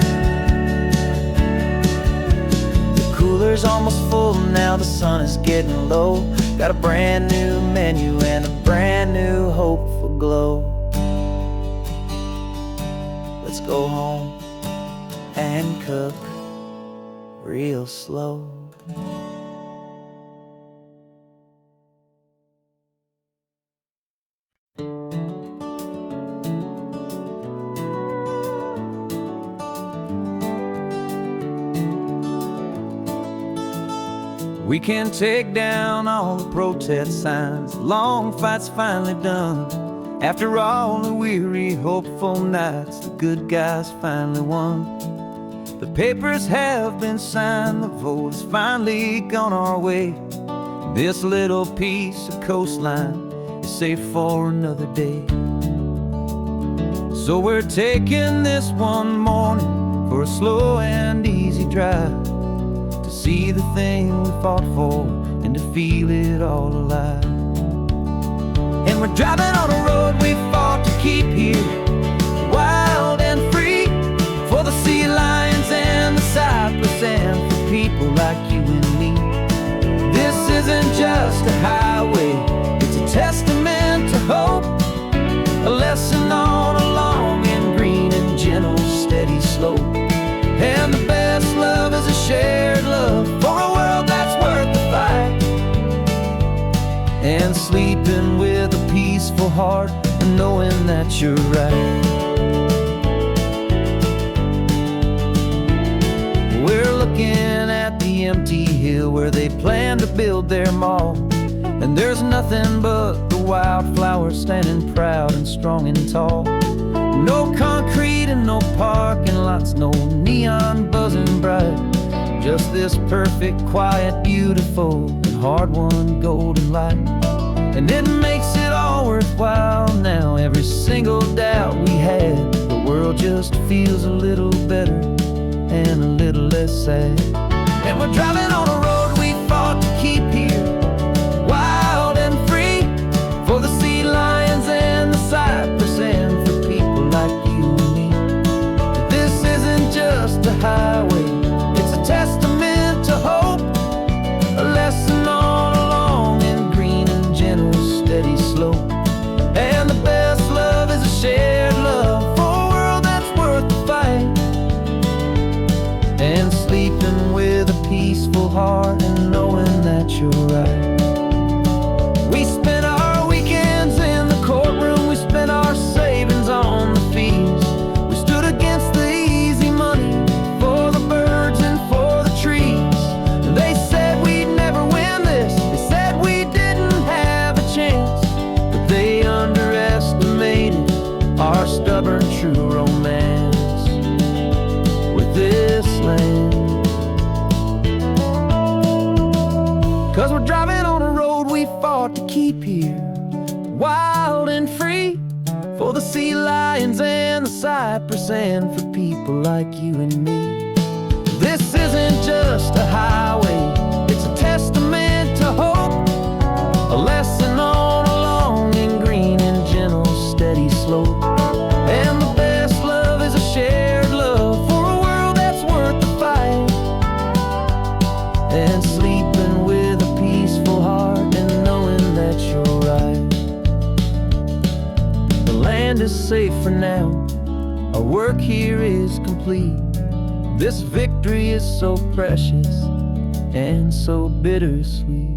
The cooler's almost full now, the sun is getting low. Got a brand new menu and a brand new hopeful glow. Let's go home and cook real slow. We can take down all the protest signs, the long fight's finally done. After all the weary, hopeful nights, the good guys finally won. The papers have been signed, the vote has finally gone our way. This little piece of coastline is safe for another day. So we're taking this one morning for a slow and easy drive, see the thing we fought for and to feel it all alive. And we're driving on a road we fought to keep here, wild and free, for the sea lions and the cypress and for people like you and me. This isn't just a highway, it's a testament to hope, a lesson on a long and green and gentle steady slope. And the best love is a shared love for a world that's worth the fight, and sleeping with a peaceful heart and knowing that you're right. We're looking at the empty hill where they plan to build their mall, and there's nothing but the wildflowers standing proud and strong and tall. No concrete and no parking lots, no neon buzzing bright, just this perfect, quiet, beautiful, and hard-won golden light. And it makes it all worthwhile now, every single doubt we had. The world just feels a little better and a little less sad. And we're driving on a road we fought to keep here, wild and free, for the sea lions and the cypress and for people like you and me. This isn't just a highway, it's a testament to hope, a lesson on a long and green and gentle steady slope. And the best love is a shared love for a world that's worth the fight, and sleeping with a peaceful heart We're driving on a road we fought to keep here, wild and free, for the sea lions and the cypress, and for people like you and me. This isn't just a highway, it's a testament to hope, a lesson on a long and green and gentle steady slope. And the best love is a shared love for a world that's worth the fight, and sleeping with a peaceful heart and knowing that you're right. The land is safe for now, our work here is complete. This victory is so precious and so bittersweet.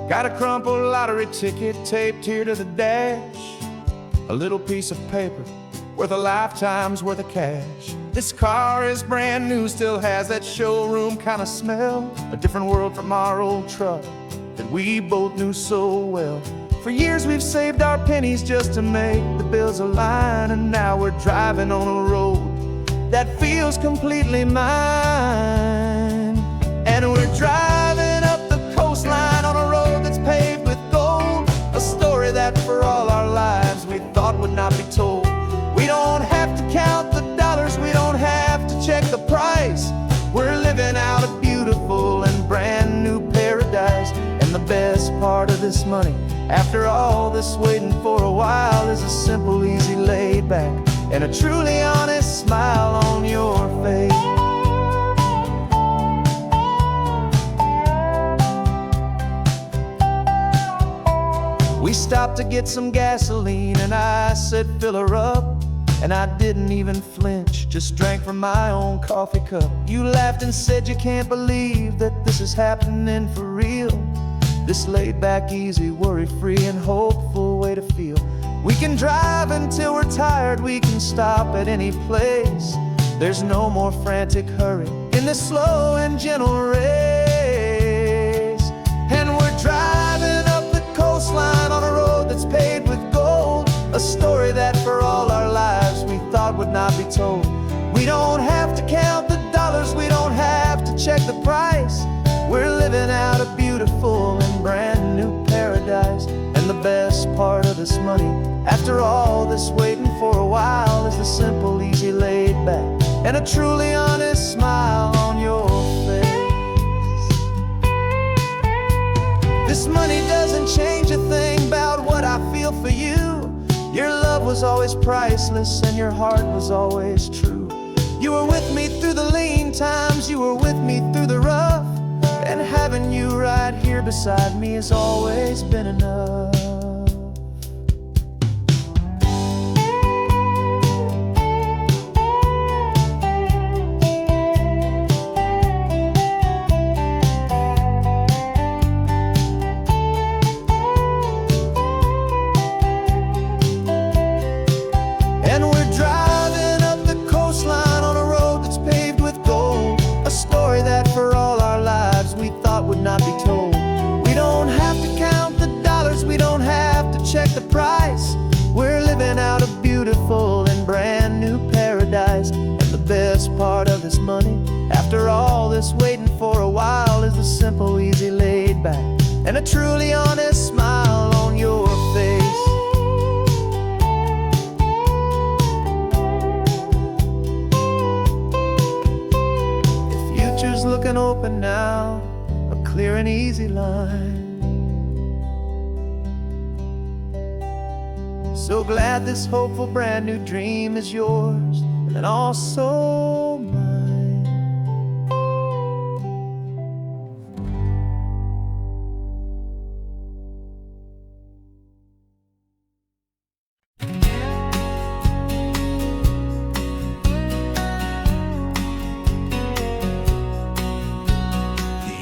Got a crumpled lottery ticket taped here to the dash, a little piece of paper worth a lifetime's worth of cash. This car is brand new, still has that showroom kind of smell, a different world from our old truck that we both knew so well. For years we've saved our pennies just to make the bills align, and now we're driving on a road that feels completely mine. And we're driving up the coastline on a road that's paved with gold, a story that for all our lives we thought would not be told. We don't have to count the dollars, we don't have to check the price. We're living out a beautiful and brand new paradise. And the best part of this money, after all this waiting for a while, is a simple, easy, laid back, and a truly honest smile on your face. We stopped to get some gasoline, and I said fill her up, and I didn't even flinch, just drank from my own coffee cup. You laughed and said you can't believe that this is happening for real. This laid back, easy, worry-free and hopeful way to feel. We can drive until we're tired, we can stop at any place. There's no more frantic hurry in this slow and gentle race. And we're driving up the coastline on a road that's paved with gold, a story that for all our lives we thought would not be told. We don't have to count the dollars, we don't have to check the price. We're living out a beautiful and brand new paradise. And the best part of this money, after all this waiting for a while, is the simple, easy, laid back, and a truly honest smile on your face. This money doesn't change a thing about what I feel for you. Your love was always priceless and your heart was always true. You were with me through the lean times, you were with me through the rough, and having you right here beside me has always been enough. And we're driving up the coastline on a road that's paved with gold, a story that for all our lives we thought would not be told. We don't have to count the dollars, we don't have to check the price. We're living out a beautiful and brand new paradise. And the best part of this money, after all this waiting for a while, is the simple, easy, laid back, and a truly honest smile on your face. The future's looking open now, a clear and easy line. So glad this hopeful brand new dream is yours and also mine.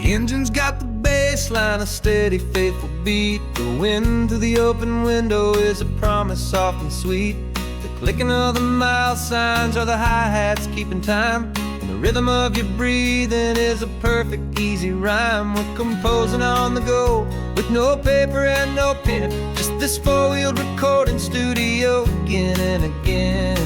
The engine's got the bass line, a steady, faithful beat. The wind through the open window is a promise soft and sweet. The clicking of the mile signs or the hi-hats keeping time. And the rhythm of your breathing is a perfect easy rhyme. We're composing on the go with no paper and no pen, just this four-wheeled recording studio again and again.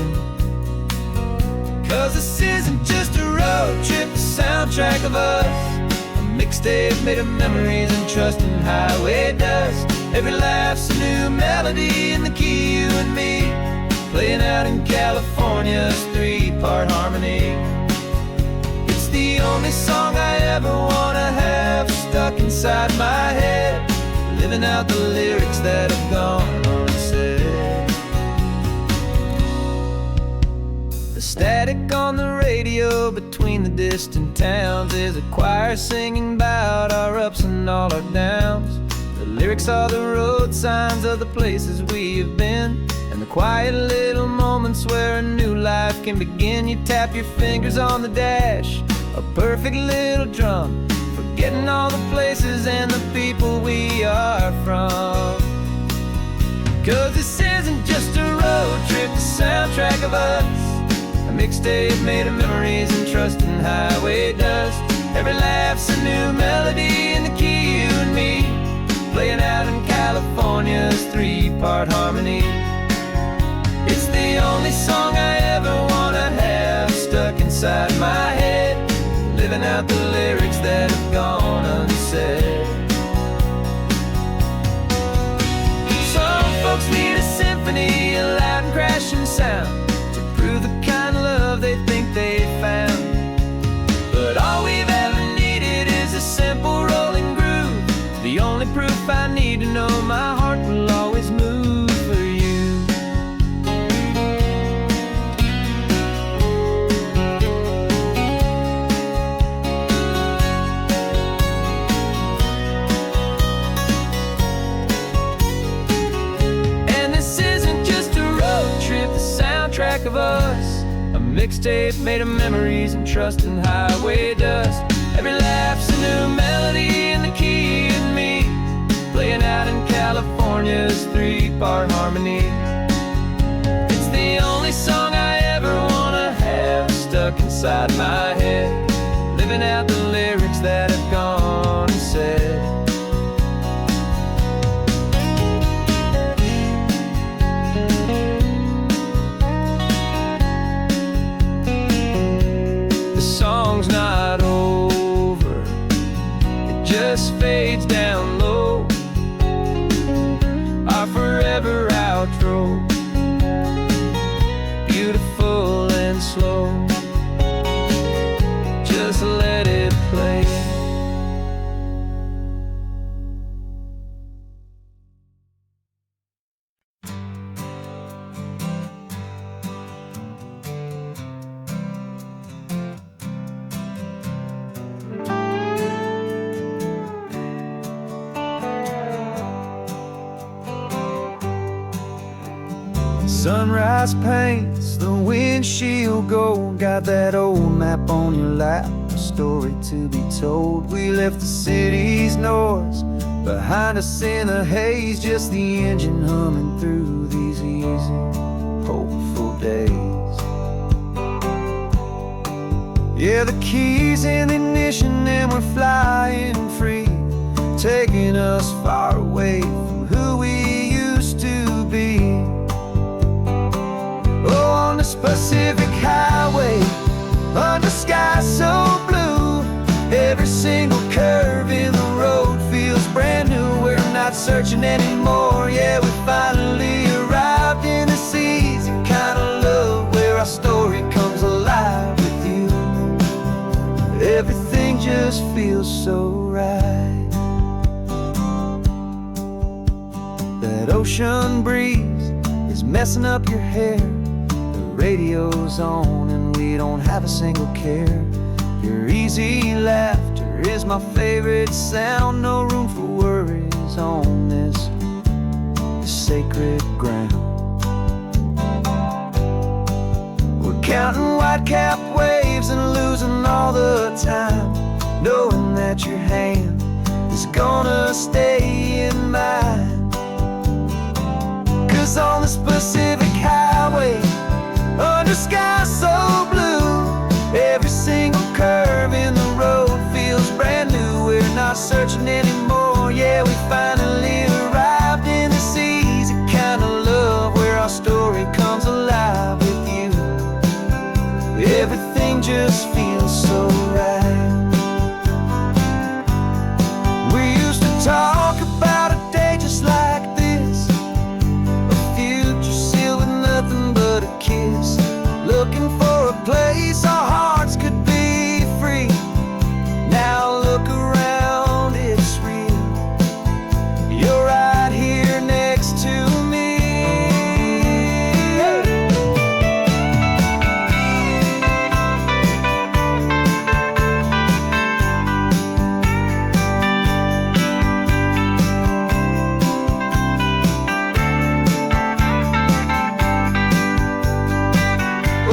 Cause this isn't just a road trip, the soundtrack of us, a mixtape made of memories and trust in highway dust. Every laugh's a new melody in the key, you and me, playing out in California's three-part harmony. It's the only song I ever wanna have stuck inside my head, living out the lyrics that have gone unsaid. The static on the radio between the distant towns is a choir singing about our ups and all our downs. The lyrics are the road signs of the places we have been, and the quiet little moments where a new life can begin. You tap your fingers on the dash, a perfect little drum, forgetting all the places and the people we are from. Cause this isn't just a road trip, the soundtrack of us, a mixtape made of memories and trust in highway dust. Every laugh's a new melody in the key, you and me, playing out in California's three-part harmony. It's the only song I ever wanna have stuck inside my head, living out the lyrics that have gone unsaid. Some folks need a symphony, a loud and crashing sound, to prove the kind of love they think they found. But all we've ever needed is a simple rolling groove, the only proof I need to know my heart will always move for you. And this isn't just a road trip, the soundtrack of us, a mixtape made of memories and trust in highway dust. Every laugh's a new melody in the key, you and me, playing out in California's three-part harmony. It's the only song I ever wanna have stuck inside my head, living out the lyrics that have gone unsaid. The song's not over, it just fades down low, our forever outro, beautiful and slow. Just let it play. Sunrise paints the windshield gold, got that old map on your lap, a story to be told. We left the city's noise behind us in the haze, just the engine humming through these easy, hopeful days. Yeah, the keys in the ignition and we're flying free, taking us far away from who we used to be. Oh, on this Pacific highway, under sky so blue, every single curve in the road feels brand new. We're not searching anymore, yeah, we finally arrived in this easy kind of love, where our story comes alive with you. Everything just feels so right. That ocean breeze is messing up your hair, radio's on and we don't have a single care. Your easy laughter is my favorite sound, no room for worries on this sacred ground. We're counting white-capped waves and losing all the time, knowing that your hand is gonna stay in mine. Cause on this Pacific highway, Everything just feels so right. We used to talk about a day just like this, a future sealed with nothing but a kiss, looking for a place our hearts could be free. Now look around, it's real. You're right here next to me.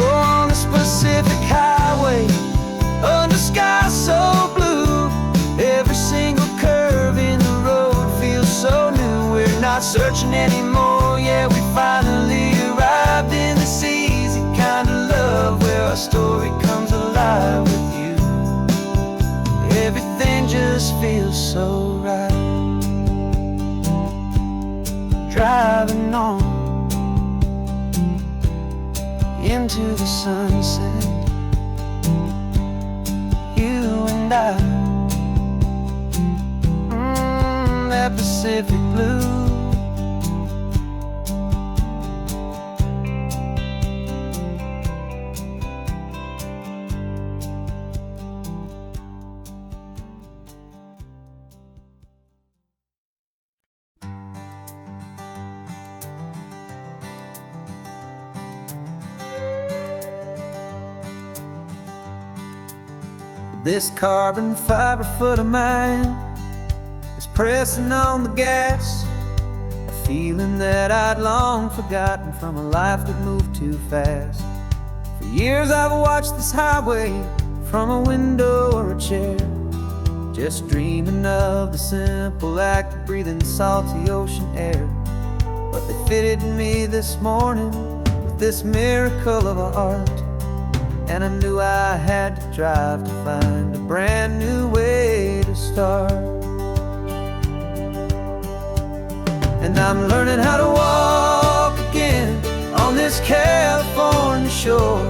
On the Pacific Highway, under sky so blue, every single curve in the road feels so new. We're not searching anymore, yeah, we finally arrived in this easy kind of love where our story comes alive with you. Everything just feels so right. Driving on into the sunset, you and I, that Pacific blue. This carbon fiber foot of mine is pressing on the gas, a feeling that I'd long forgotten from a life that moved too fast. For years I've watched this highway from a window or a chair, just dreaming of the simple act of breathing salty ocean air. But they fitted me this morning with this miracle of art, and I knew I had to drive to find a brand new way to start. And I'm learning how to walk again on this California shore,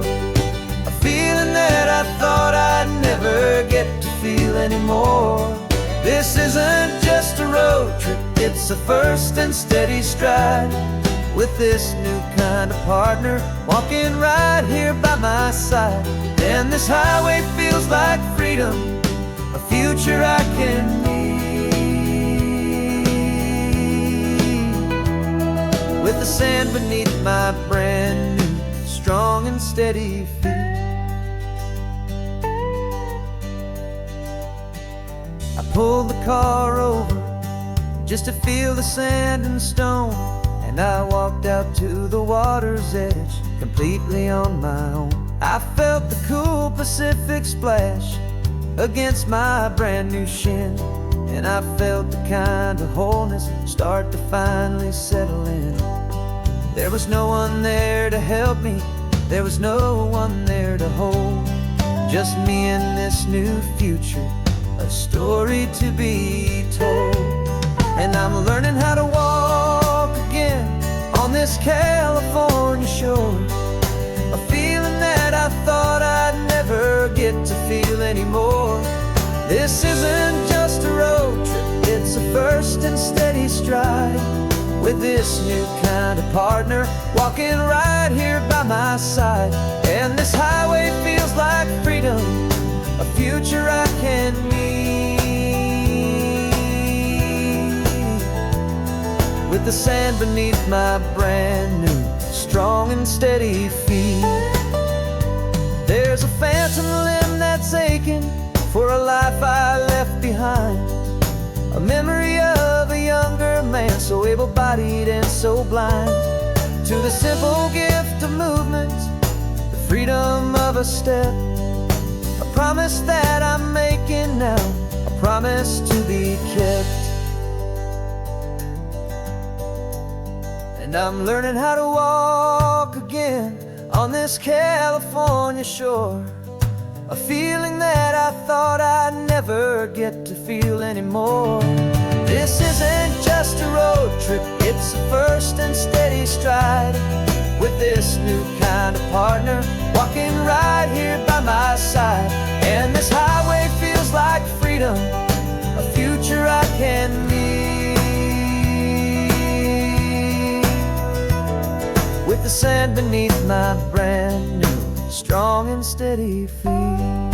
a feeling that I thought I'd never get to feel anymore. This isn't just a road trip, it's a first and steady stride, with this new kind of partner walking right here by my side. And this highway feels like freedom, a future I can need, with the sand beneath my brand new strong and steady feet. I pulled the car over just to feel the sand and stone, and I walked out to the water's edge, completely on my own. I felt the cool Pacific splash against my brand new shin, and I felt the kind of wholeness start to finally settle in. There was no one there to help me, there was no one there to hold, just me and this new future, a story to be told. And I'm learning how to walk again on this California shore, a feeling that I thought I'd never get to feel anymore. This isn't just a road trip, it's a first and steady stride, with this new kind of partner walking right here by my side. And this highway feels like freedom, a future I can need, with the sand beneath my brand new strong and steady feet. There's a phantom limb that's aching for a life I left behind, a memory of a younger man, so able-bodied and so blind, to the simple gift of movement, the freedom of a step, a promise that I'm making now, a promise to be kept. And I'm learning how to walk again on this California shore, a feeling that I thought I'd never get to feel anymore. This isn't just a road trip, it's a first and steady stride, with this new kind of partner walking right the sand beneath my brand new, strong and steady feet.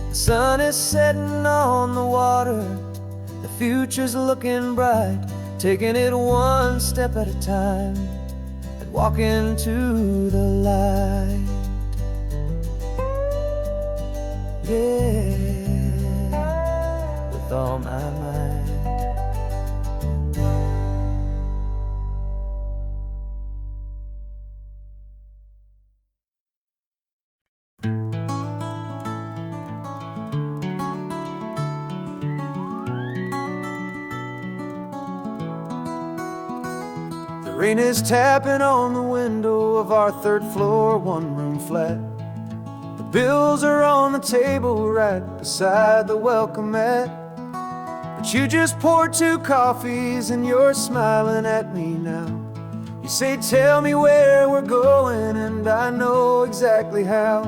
The sun is setting on the water, the future's looking bright, taking it one step at a time and walking to the light. Yeah, with all my might. The rain is tapping on the window of our third floor, one-room flat. The bills are on the table right beside the welcome mat. But you just poured 2 coffees and you're smiling at me now. You say, tell me where we're going, and I know exactly how.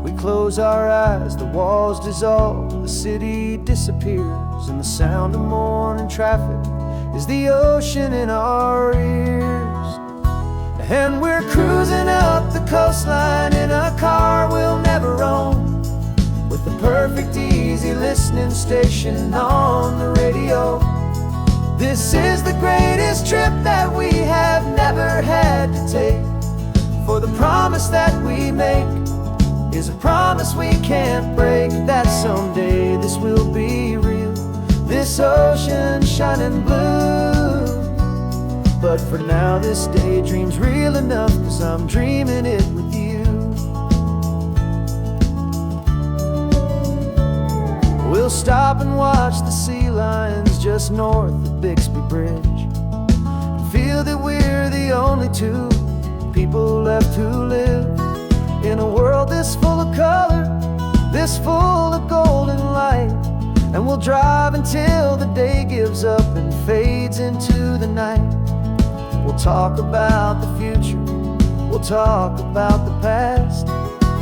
We close our eyes, the walls dissolve, the city disappears, and the sound of morning traffic is the ocean in our ears. And we're cruising up the coastline in a car we'll never own, with the perfect easy listening station on the radio. This is the greatest trip that we have never had to take, for the promise that we make is a promise we can't break, that someday this will be real, this ocean shining blue. But for now this daydream's real enough, 'cause I'm dreaming it with you. We'll stop and watch the sea lions just north of Bixby Bridge, and feel that we're the only 2 people left who live in a world this full of color, this full of golden light. And we'll drive until the day gives up and fades into the night. We'll talk about the future, we'll talk about the past,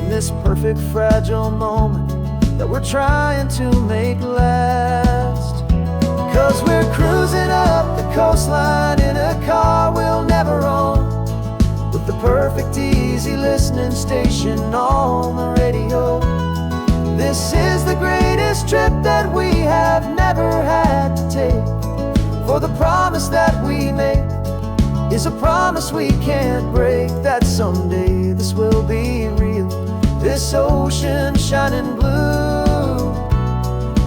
in this perfect fragile moment that we're trying to make last. 'Cause we're cruising up the coastline in a car we'll never own, with the perfect easy listening station on the radio. This is the greatest trip that we have never had to take, for the promise that we make is a promise we can't break, that someday this will be real, this ocean shining blue.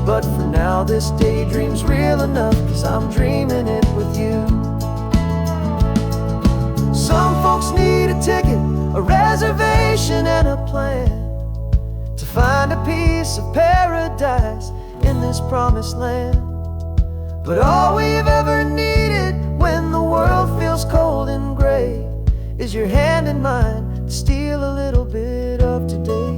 But for now this daydream's real enough, 'cause I'm dreaming it with you. Some folks need a ticket, a reservation and a plan, to find a piece of paradise in this promised land. But all we've ever needed when the world feels cold and gray is your hand in mine to steal a little bit of today.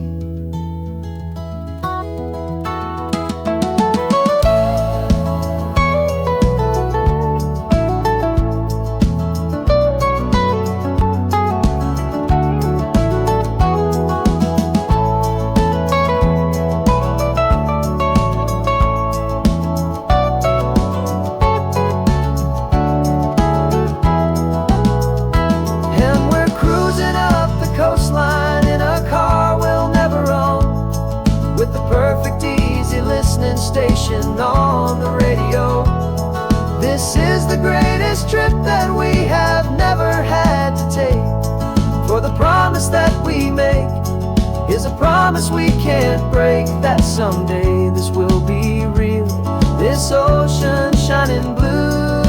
Station on the radio. This is the greatest trip that we have never had to take, for the promise that we make is a promise we can't break, that someday this will be real, this ocean shining blue.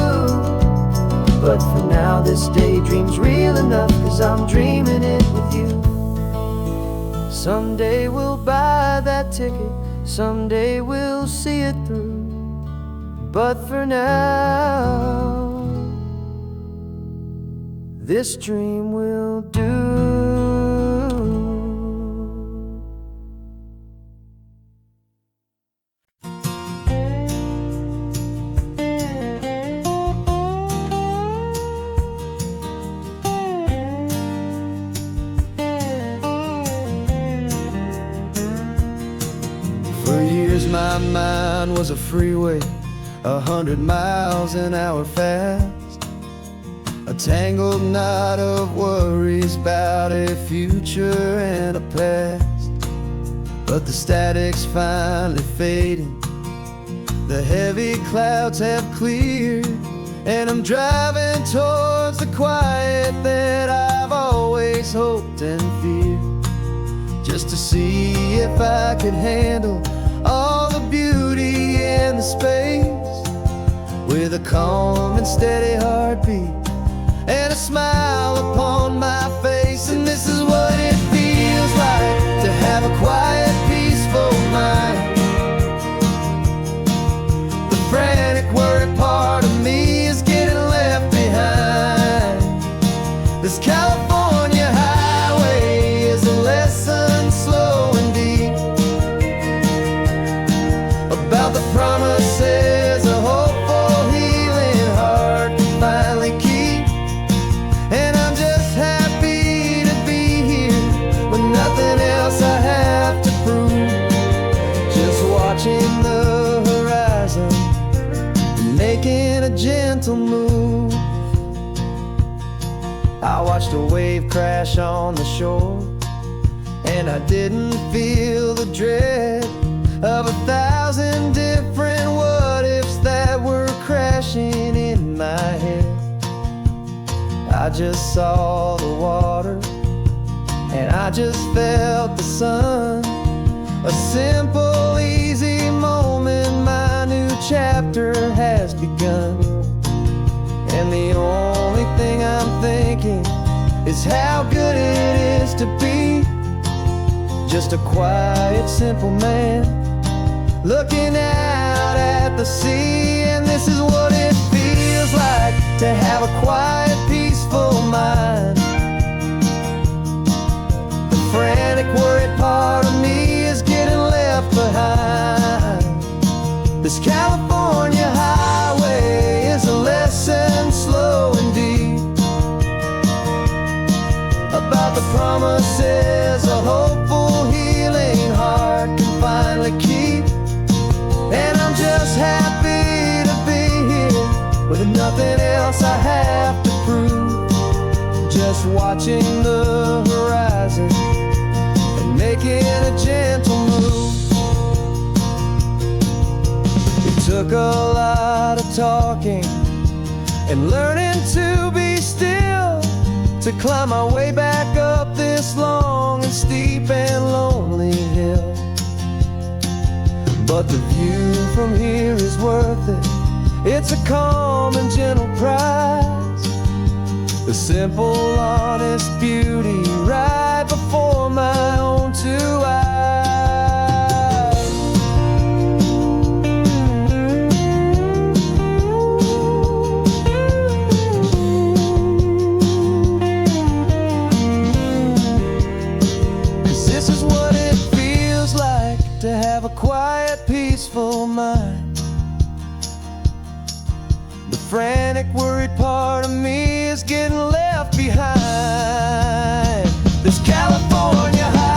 But for now this daydream's real enough, 'cause I'm dreaming it with you. Someday we'll buy that ticket, someday we'll see it through, but for now this dream will do. My mind was a freeway 100 miles an hour fast, a tangled knot of worries about a future and a past. But the static's finally fading, the heavy clouds have cleared, and I'm driving towards the quiet that I've always hoped and feared, just to see if I could handle all the beauty and the space, with a calm and steady heartbeat and a smile upon my face. And this is what it feels like to have a quiet, peaceful mind. The frantic, worried part of me is getting left behind. This California highway is a lesson slow and deep about the promises a hopeful, healing heart can finally keep. And I'm just happy to be here with nothing else I have to prove, just watching the horizon, making a gentle move. I watched a wave crash on the shore, and I didn't feel the dread of 1,000 different what-ifs that were crashing in my head. I just saw the water, and I just felt the sun. A simple, easy moment, my new chapter has begun. And the only thing I'm thinking is how good it is to be just a quiet, simple man looking out at the sea. And this is what it feels like to have a quiet, peaceful mind. The frantic, worried part of me is getting left behind. This California highway is a lesson slow and deep about the promises a hopeful, healing heart can finally keep. And I'm just happy to be here with nothing else I have to prove, just watching the horizon and making a gentle move. It took a lot of talking and learning to be still to climb my way back up this long and steep and lonely hill. But the view from here is worth it. It's a calm and gentle prize, the simple, honest beauty right before my own two eyes. This is what it feels like to have a quiet, peaceful mind. The frantic, worried part of me is getting left behind. This California highway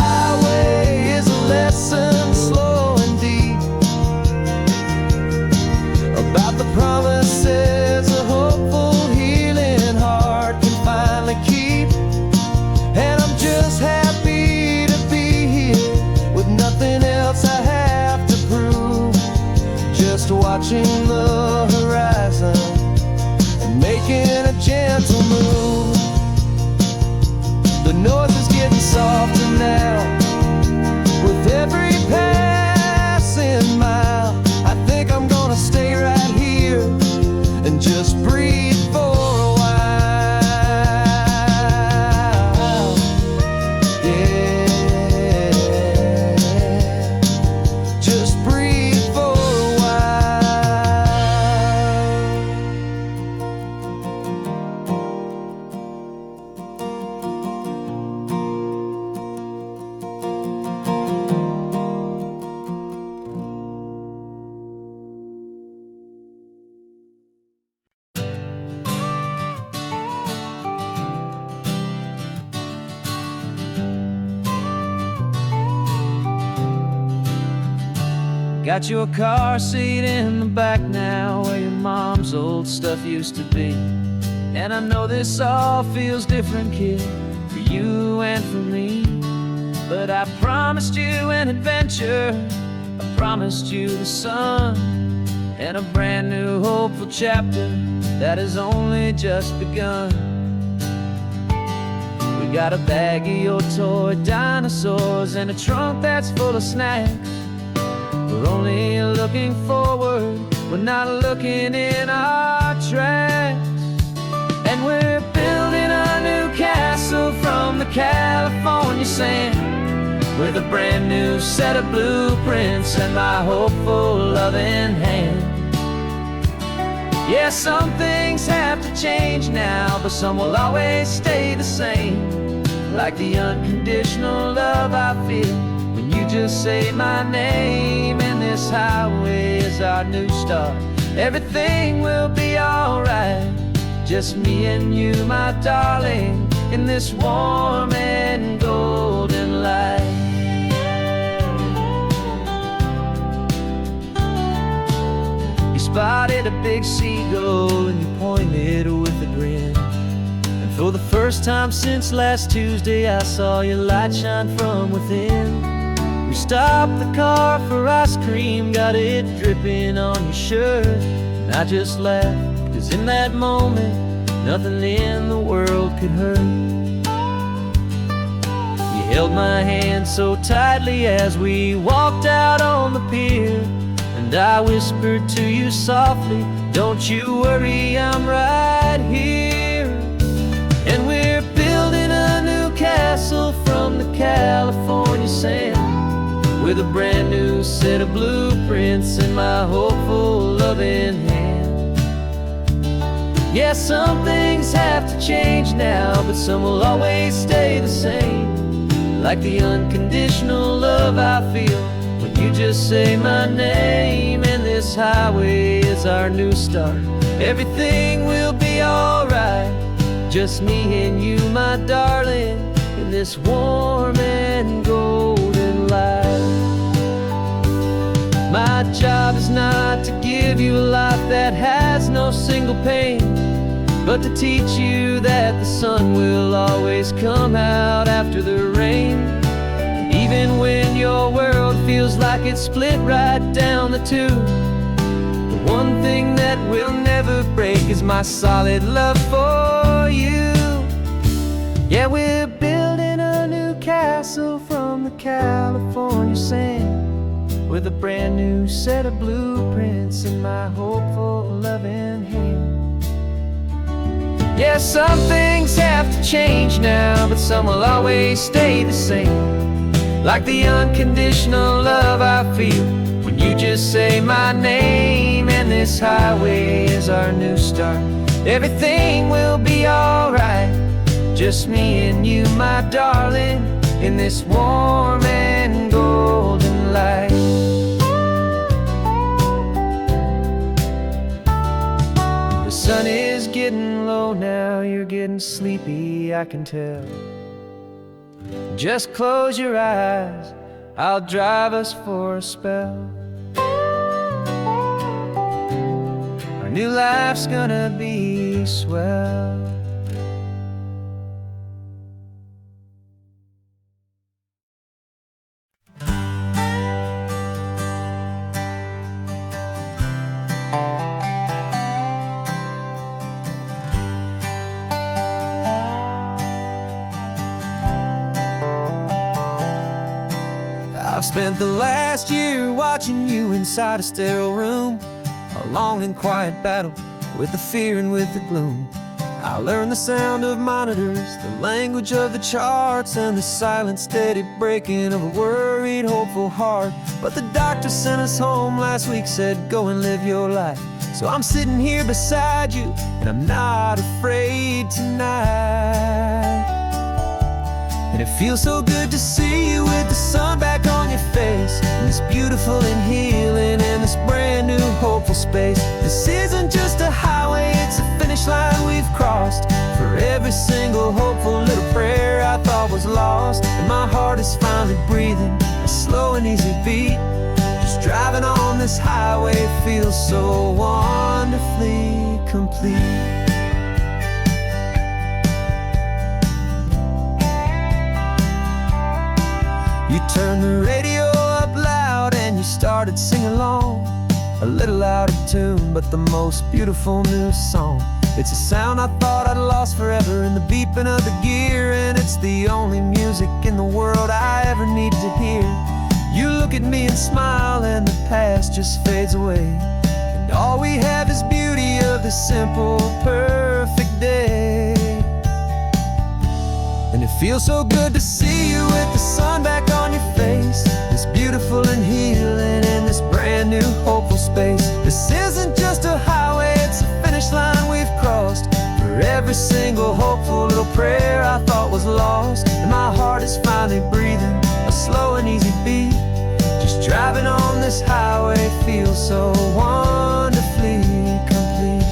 Got your car seat in the back now, where your mom's old stuff used to be. And I know this all feels different, kid, for you and for me. But I promised you an adventure, I promised you the sun, and a brand new hopeful chapter that has only just begun. We got a bag of your toy dinosaurs and a trunk that's full of snacks. We're only looking forward, we're not looking in our tracks. And we're building a new castle from the California sand, with a brand new set of blueprints and my hopeful loving hand. Yeah, some things have to change now, but some will always stay the same. Like the unconditional love I feel when you just say my name. And this highway is our new start. Everything will be alright, just me and you, my darling, in this warm and golden light. You spotted a big seagull and you pointed with a grin. And for the first time since last Tuesday, I saw your light shine from within. We stopped the car for ice cream, got it dripping on your shirt. And I just laughed, 'cause in that moment, nothing in the world could hurt. You held my hand so tightly as we walked out on the pier, and I whispered to you softly, don't you worry, I'm right here. And we're building a new castle from the California sand, with a brand new set of blueprints in my hopeful loving hand. Yeah, some things have to change now, but some will always stay the same. Like the unconditional love I feel when you just say my name. And this highway is our new start. Everything will be alright, just me and you, my darling, in this warm and golden light. My job is not to give you a life that has no single pain, but to teach you that the sun will always come out after the rain. And even when your world feels like it's split right down the two, the one thing that will never break is my solid love for you. Yeah, we're building a new castle from the California sand, with a brand new set of blueprints in my hopeful loving hand. Yeah, some things have to change now, but some will always stay the same. Like the unconditional love I feel when you just say my name. And this highway is our new start. Everything will be alright, just me and you, my darling, in this warm and golden light. The sun is getting low now, you're getting sleepy, I can tell. Just close your eyes, I'll drive us for a spell. Our new life's gonna be swell. I've spent the last year watching you inside a sterile room, a long and quiet battle with the fear and with the gloom. I learned the sound of monitors, the language of the charts, and the silent, steady breaking of a worried, hopeful heart. But the doctor sent us home last week, said go and live your life. So I'm sitting here beside you, and I'm not afraid tonight. And it feels so good to see you with the sun back on your face, and this beautiful and healing in this brand new hopeful space. This isn't just a highway, it's a finish line we've crossed. For every single hopeful little prayer I thought was lost, and my heart is finally breathing a slow and easy beat, just Driving on this highway feels so wonderfully complete. You turned the radio up loud and you started singing along, a little out of tune, but the most beautiful new song. It's a sound I thought I'd lost forever in the beeping of the gear, and it's the only music in the world I ever need to hear. You look at me and smile and the past just fades away, and all we have is beauty of this simple, perfect day. And it feels so good to see you with the sun back on your face, this beautiful and healing in this brand new hopeful space. This isn't just a highway, it's a finish line we've crossed. For every single hopeful little prayer I thought was lost, and my heart is finally breathing a slow and easy beat. Just driving on this highway feels so wonderfully complete.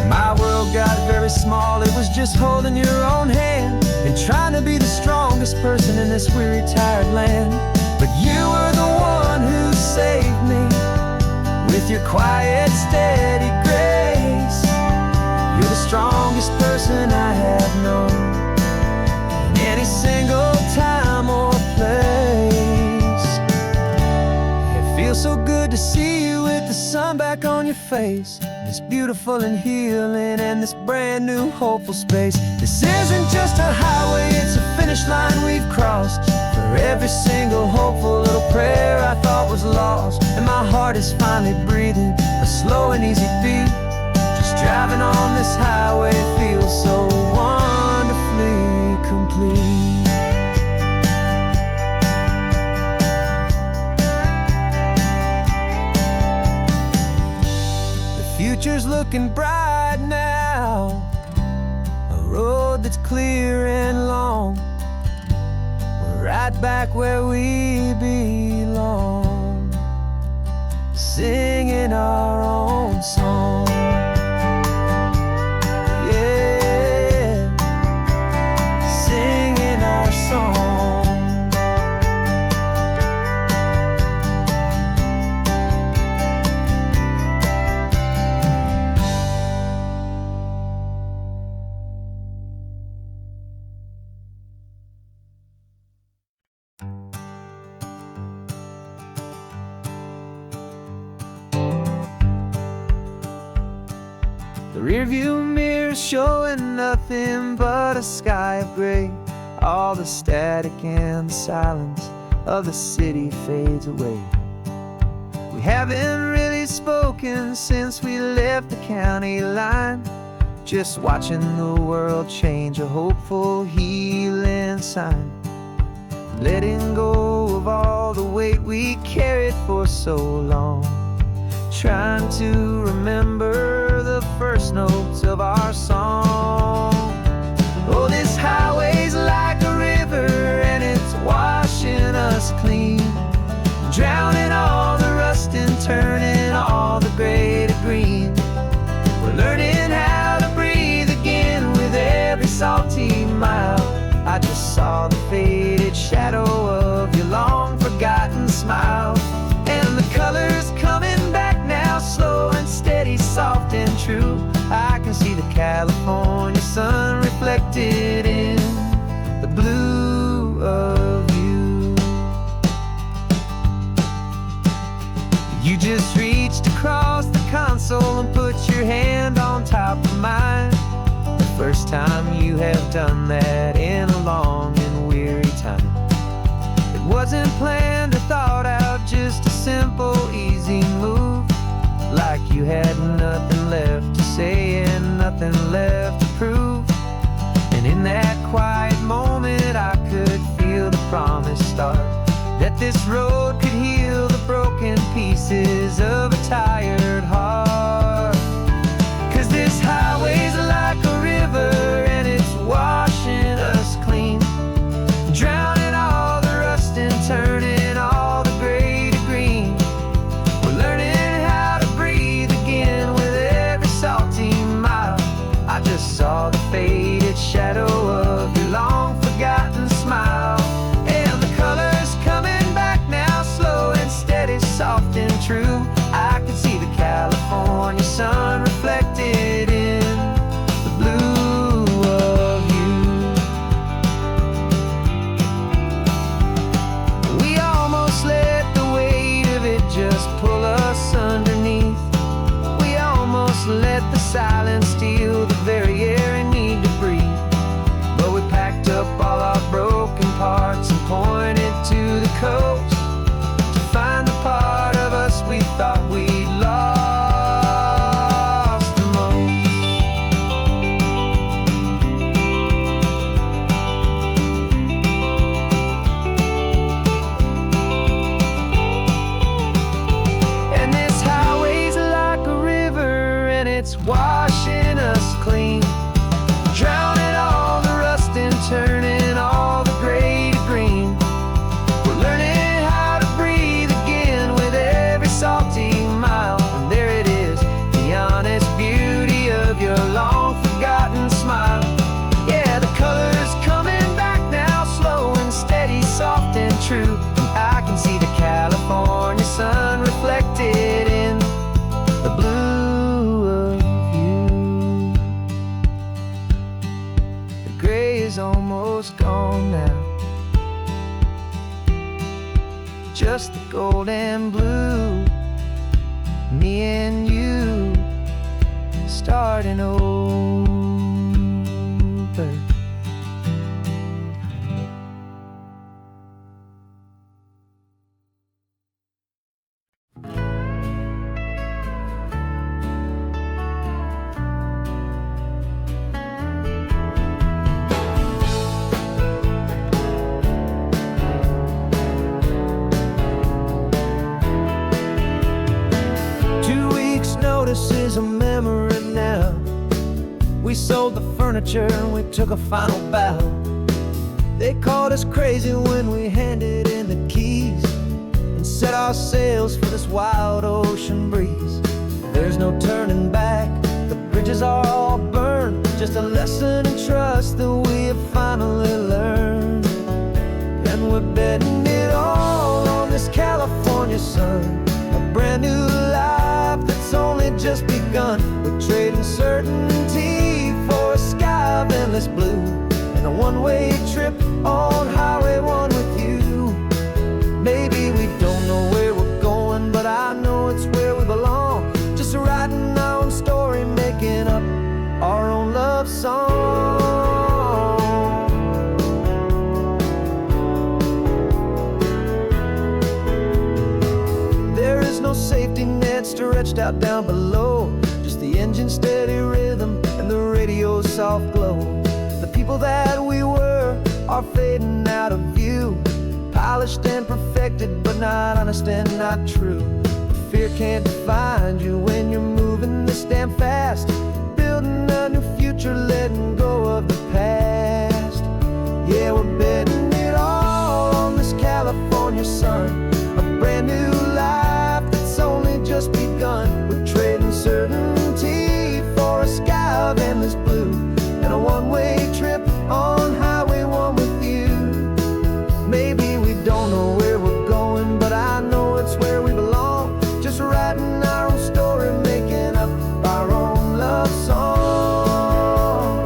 My world got very small, it was just holding your own hand and trying to be the strongest person in this weary, tired land. But you were the one who saved me with your quiet, steady grace. You're the strongest person I have known in any single time or place. It feels so good to see you with the sun back on your face, this beautiful and healing and this brand new hopeful space. This isn't just a highway, it's a finish line we've crossed. For every single hopeful little prayer I thought was lost, and my heart is finally breathing a slow and easy beat. Just driving on this highway feels so wonderfully complete. Future's looking bright now, a road that's clear and long. We're right back where we belong, singing our own song. Yeah, singing our song. The rearview mirror's showing nothing but a sky of gray. All the static and the silence of the city fades away. We haven't really spoken since we left the county line, just watching the world change, a hopeful healing sign. Letting go of all the weight we carried for so long, trying to remember the first notes of our song. Oh, this highway's like a river and it's washing us clean, drowning all the rust and turning all the gray to green. We're learning how to breathe again with every salty mile. I just saw the faded shadow of your long forgotten smile, and the colors coming back now, slow and steady, soft and true. I can see the California sun reflected in the blue of you. You just reached across the console and put your hand on top of mine. The first time you have done that in a long and weary time. It wasn't planned or thought out, just a simple, easy move. Like you had nothing left to say and nothing left to prove. And in that quiet moment I could feel the promise start, that this road could heal the broken pieces of a tired heart. 'Cause this highway's like a river and it's washing us clean, drowning all the rust and turning all the gray to green. We're learning how to breathe again with every salty mile. I just saw the faded shadow of your long forgotten smile, and the colors come is almost gone now. Just the gold and blue, me and you starting over. Notice is a memory now. We sold the furniture and we took a final bow. They called us crazy when we handed in the keys and set our sails for this wild ocean breeze. There's no turning back, the bridges are all burned. Just a lesson in trust that we have finally learned. And we're betting it all on this California sun, a brand new life that's only just begun. We're trading certainty for a sky of endless blue and a one-way trip on Highway 1 with you. Maybe we don't know where we're going, but I know it's where we belong. Just writing our own story, making up our own love song. There is no safety net stretched out down below, just the engine's steady rhythm and the radio's soft glow. The people that we were are fading out of view, polished and perfected, but not honest and not true. Fear can't define you when you're moving this damn fast, building a new future, letting go of the past. Yeah, we're betting it all on this California sun, a brand new life that's only just begun. We're trading certainty for a sky of endless blue and a one-way trip on Highway 1 with you. Maybe we don't know where we're going, but I know it's where we belong. Just writing our own story, making up our own love song.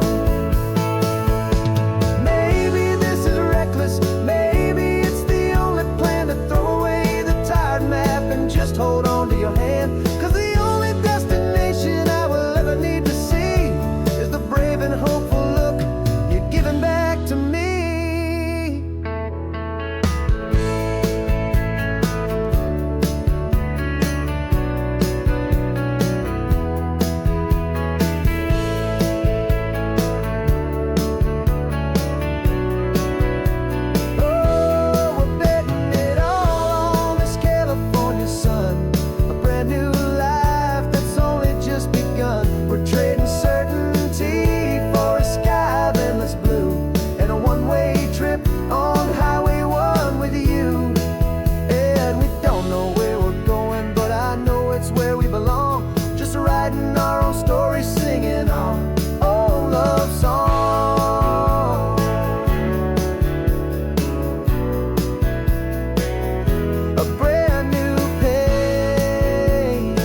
Maybe this is reckless, maybe it's the only plan to throw away the tired map and just hold on to your hand. 'Cause the only destination I will ever need to see is the brave and hopeful look you're giving back to me. Oh, we're betting it all on this California sun, a brand new life that's only just begun. We're trading certainty for a sky of endless blue and a one-way trip on Highway 1 with you. And we don't know where we're going, but I know it's where we belong. Just writing our own story, singing our own love song. A brand new page,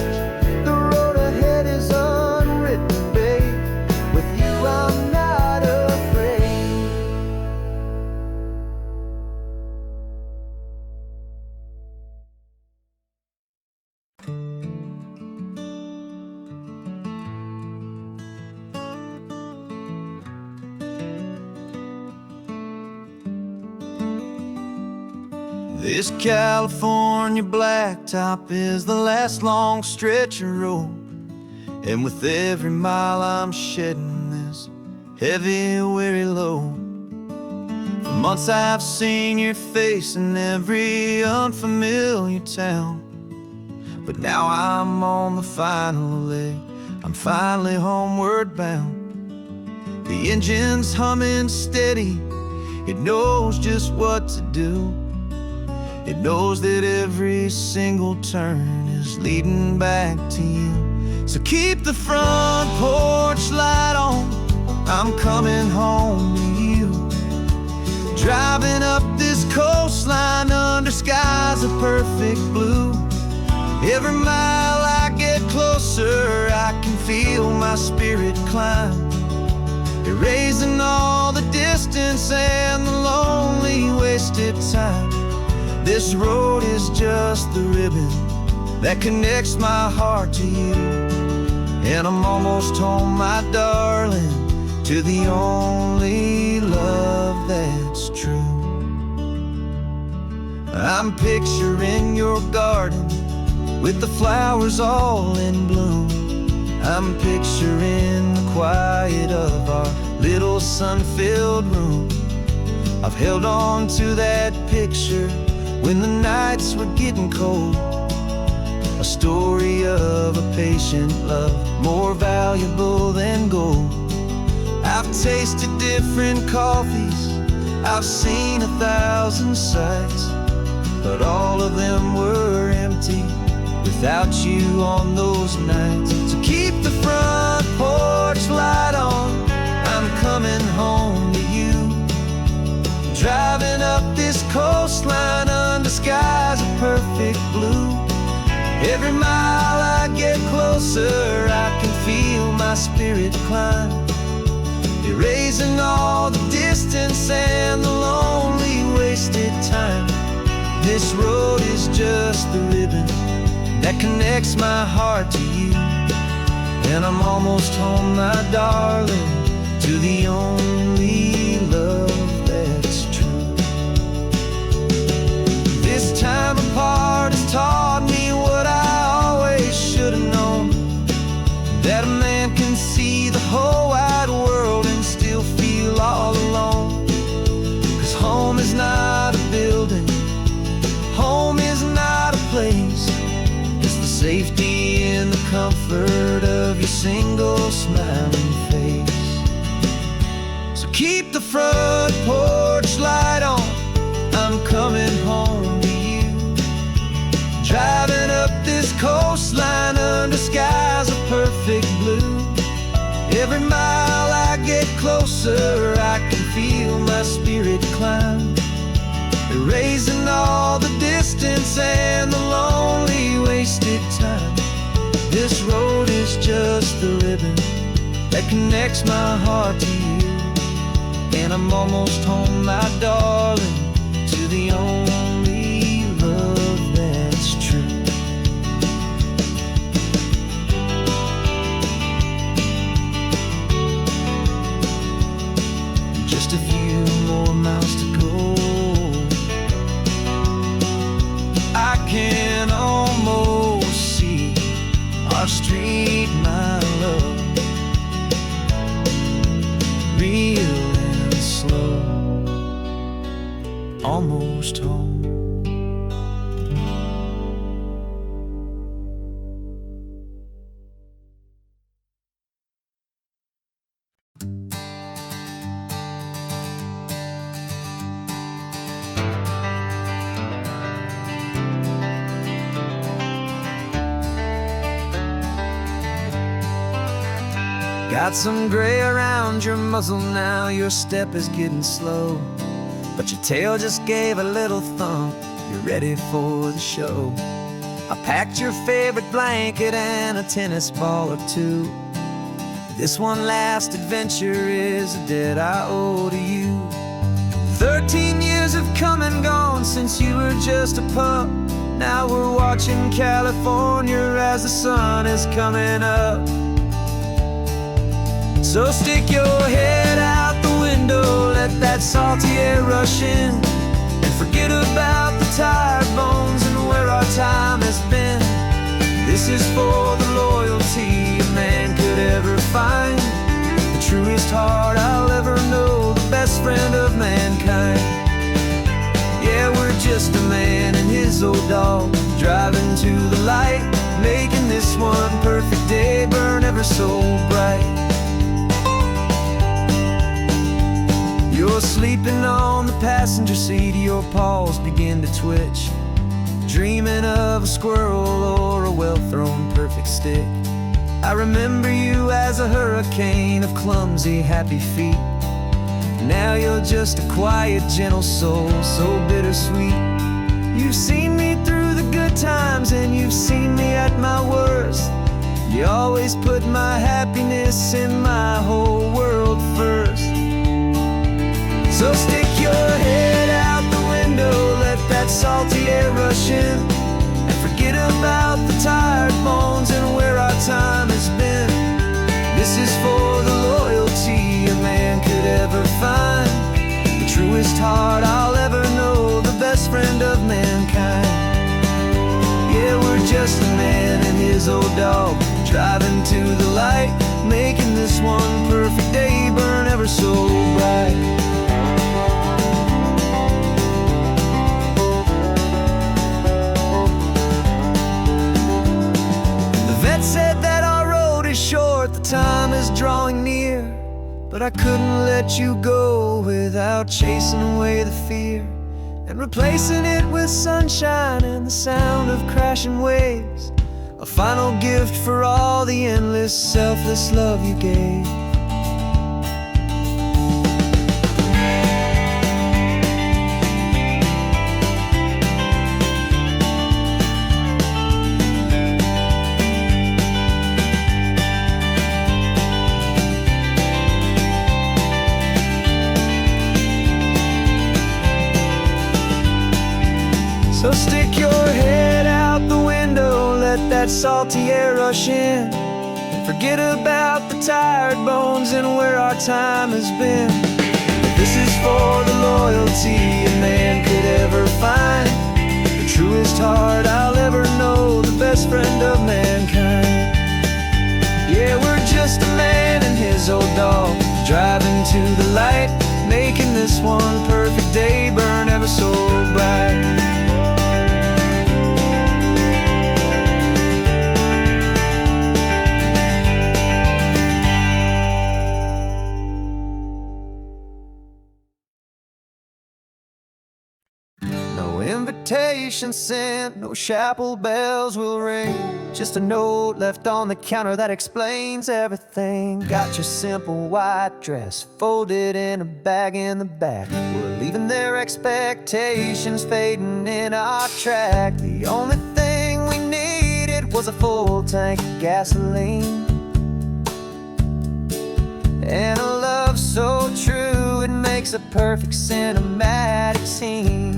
the road ahead is unwritten, babe. With you I'm not afraid. This California blacktop is the last long stretch of road, and with every mile I'm shedding this heavy, weary load. For months I've seen your face in every unfamiliar town, but now I'm on the final leg, I'm finally homeward bound. The engine's humming steady, it knows just what to do. It knows that every single turn is leading back to you. So keep the front porch light on, I'm coming home to you. Driving up this coastline under skies of perfect blue. Every mile I get closer, I can feel my spirit climb, erasing all the distance distance and the lonely wasted time. This road is just the ribbon that connects my heart to you. And I'm almost home, my darling, to the only love that's true. I'm picturing your garden with the flowers all in bloom. I'm picturing the quiet of our little sun-filled room. I've held on to that picture when the nights were getting cold. A story of a patient love, more valuable than gold. I've tasted different coffees, I've seen 1,000 sights, but all of them were empty without you on those nights. So keep the front porch light on, I'm coming home to you. Driving up this coastline under skies of perfect blue. Every mile I get closer, I can feel my spirit climb, erasing all the distance and the lonely wasted time. This road is just the ribbon that connects my heart to you. And I'm almost home, my darling, to the only love that's true. This time apart has taught me what I always should have known, that a man can see the whole wide world and still feel all alone. 'Cause home is not a building, home is not a place, it's the safety and the comfort of your single smiling face. So keep the front porch light on, I'm coming home to you. Driving up this coastline under skies of perfect blue. Every mile I get closer, I can feel my spirit climb, erasing all the distance and the lonely wasted time. This road is just the ribbon that connects my heart to you. And I'm almost home, my darling, to the only love that's true. Just a few more miles to go, I can almost see our street, my love, real and slow, almost home. Got some gray around your muzzle now, your step is getting slow, but your tail just gave a little thump, you're ready for the show. I packed your favorite blanket and a tennis ball or two. This one last adventure is a debt I owe to you. 13 years have come and gone since you were just a pup. Now we're watching California as the sun is coming up. So stick your head out the window, let that salty air rush in, and forget about the tired bones and where our time has been. This is for the loyalty a man could ever find, the truest heart I'll ever know, the best friend of mankind. Yeah, we're just a man and his old dog, driving to the light, making this one perfect day burn ever so bright. You're sleeping on the passenger seat, your paws begin to twitch, dreaming of a squirrel or a well-thrown perfect stick. I remember you as a hurricane of clumsy, happy feet. Now you're just a quiet, gentle soul, so bittersweet. You've seen me through the good times and you've seen me at my worst. You always put my happiness in my whole world first. his old dog, driving to the light, making this one perfect day burn ever so bright. The vet said that our road is short, the time is drawing near, but I couldn't let you go without chasing away the fear and replacing it with sunshine and the sound of crashing waves. A final gift for all the endless, selfless love you gave. So stick your head out the window, let that salty air rush in, and forget about the tired bones and where our time has been. This is for the loyalty a man could ever find, the truest heart I'll ever know, the best friend of mankind. Yeah, we're just a man and his old dog, driving to the light, making this one perfect day burn ever so bright. No invitation sent, no chapel bells will ring, just a note left on the counter that explains everything. Got your simple white dress folded in a bag in the back. We're leaving their expectations fading in our track. The only thing we needed was a full tank of gasoline and a love so true it makes a perfect cinematic scene.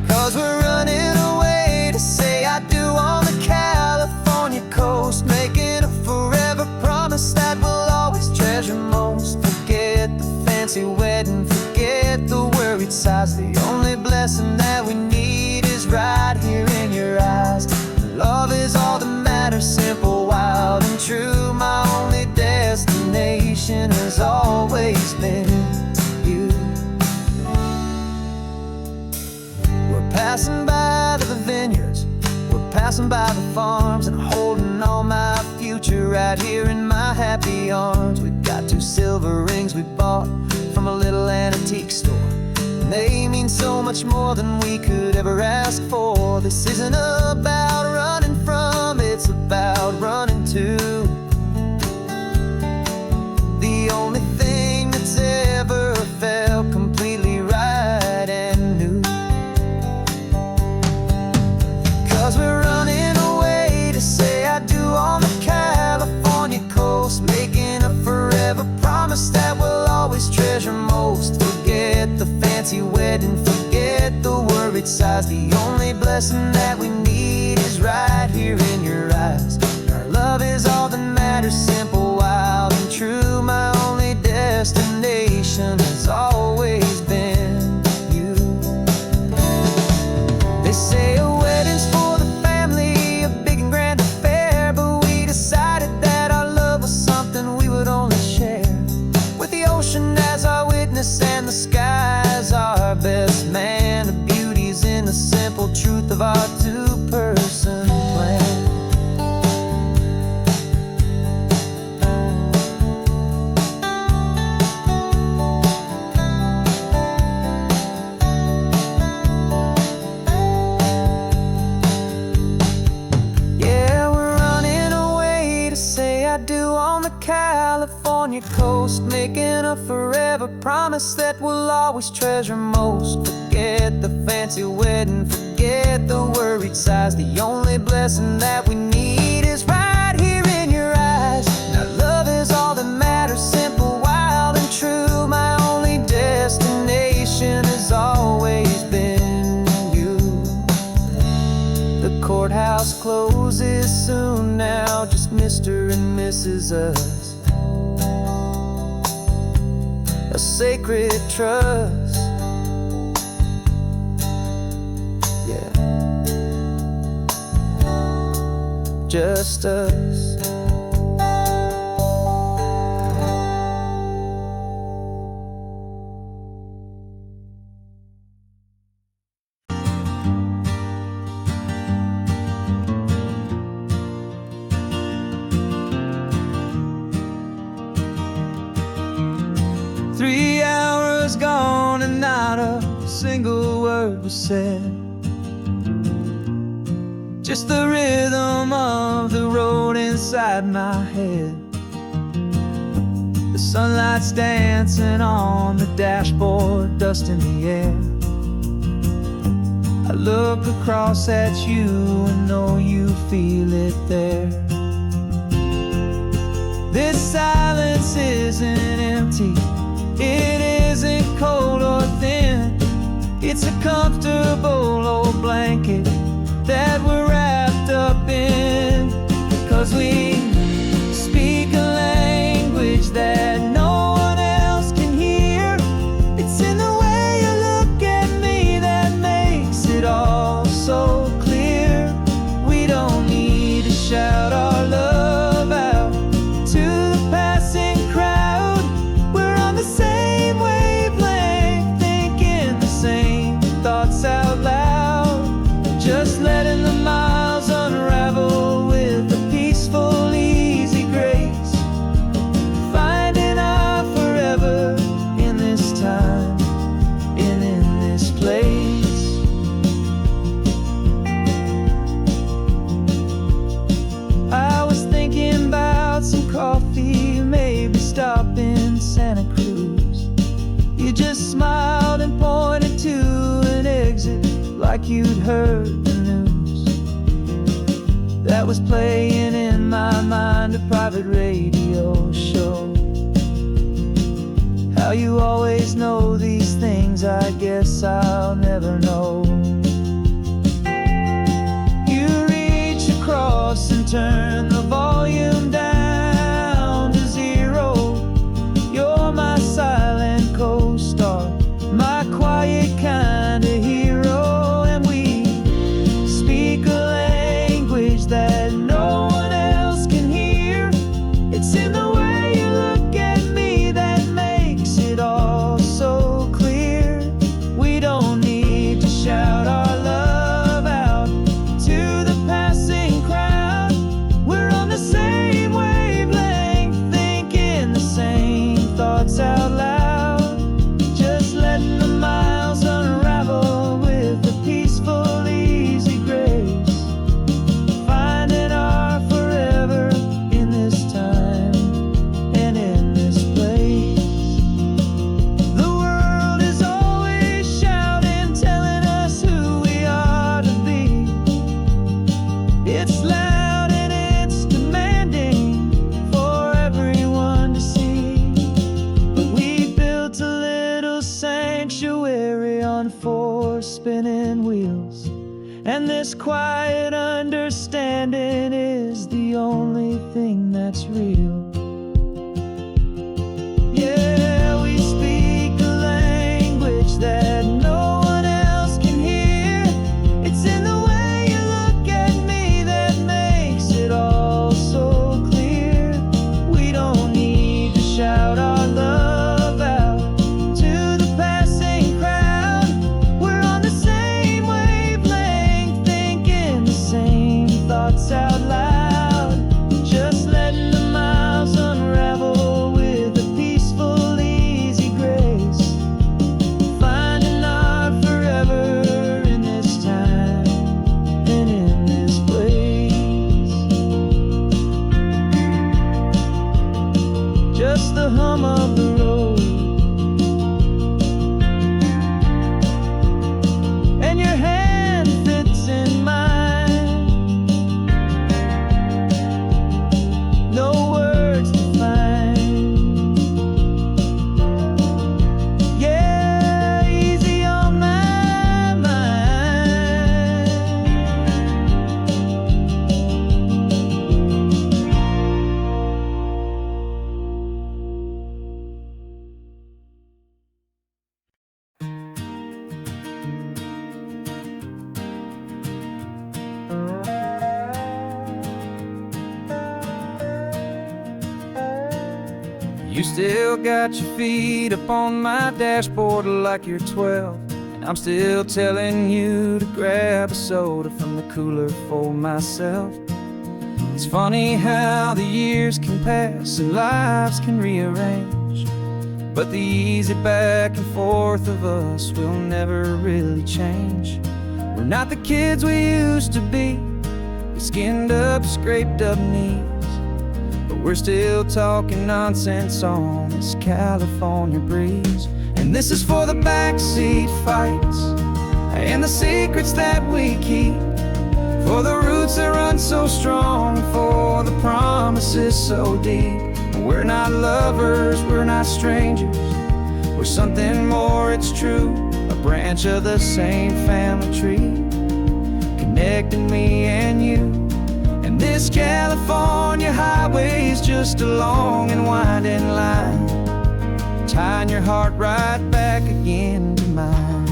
'Cause we're running away to say I do on the California coast, making a forever promise that we'll always treasure most. Forget the fancy wedding, forget the worried sighs. The only blessing that we need is right here in your eyes. Love is all that matters, simple, wild and true. My only destination has always been you. We're passing by the vineyards, we're passing by the farms, and holding all my future right here in my happy arms. We've got 2 silver rings we bought from a little antique store, and they mean so much more than we could ever ask for. This isn't about running from, it's about running to the only thing that's ever felt completely right and new. 'Cause we're running away to say I do on the California coast, making a forever promise that we'll always treasure most. Forget the fancy wedding, forget the worried sighs. The only blessing that we need is right here in your eyes. Our love is all that matters, simple, wild and true. My only destination has always been you. They say a wedding's for the family, a big and grand affair, but we decided that our love was something we would only share with the ocean as our witness and the sky as our best man. The beauty's in the simple truth of our 2-person plan. Yeah, we're running away to say I do on the California coast, making a forever promise that we'll always treasure most. Forget the fancy wedding, forget the worried sighs. The only blessing that we need is right here in your eyes. Now love is all that matters, simple, wild and true. My only destination has always been you. The courthouse closes soon now, just Mr. and Mrs. Us, a sacred trust. Yeah. just us. Three hours gone and not a single word was said. Just the rhythm of the road inside my head. The sunlight's dancing on the dashboard, dust in the air. I look across at you and know you feel it there. This silence isn't empty, it isn't cold or thin. It's a comfortable old blanket that we're wrapped up in. 'Cause we speak a language that no one else can hear. It's in the way you look at me that makes it all so clear. We don't need to shout our love out to the passing crowd. We're on the same wavelength, thinking the same thoughts out loud. Just letting the miles unravel with a peaceful, easy grace. Finding our forever in this time and in this place. I was thinking about some coffee, maybe stop in Santa Cruz. You just smiled and pointed to an exit like you'd heard the news. That was playing in my mind, a private radio show. How you always know these things, I guess I'll never know. You reach across and turn the volume down to zero. You're my silent co-star, my quiet kind of hero. That no one else can hear. It's in the way you look at me that makes it all so clear. We don't need to shout our love out to the passing crowd. We're on the same wavelength, thinking the same thoughts out loud. Just letting the miles unravel with a peaceful, easy grace. It's loud and it's demanding for everyone to see. But we built a little sanctuary on 4 spinning wheels, and this quiet understanding is the only thing that's real. Yeah, we speak a language that no one else can hear. It's in the way you look at me that makes it all so clear. We don't need to shout our love out to the passing crowd. We're on the same wavelength, thinking the same thoughts out loud. Just letting the miles unravel with a peaceful, easy grace. Finding our forever in this time and in this place. Just the hum of the road and your hand fits in mine. No words to find. Yeah, easy on my mind. You still got your feet up on my dashboard like you're 12, and I'm still telling you to grab a soda from the cooler for myself. It's funny how the years can pass and lives can rearrange, but the easy back and forth of us will never really change. We're not the kids we used to be, with skinned up, scraped up knees, but we're still talking nonsense on this California breeze. And this is for the backseat fights and the secrets that we keep, for the roots that run so strong, for the promises so deep. We're not lovers, we're not strangers, we're something more, it's true. A branch of the same family tree, connecting me and you. And this California highway is just a long and winding line, tying your heart right back again to mine.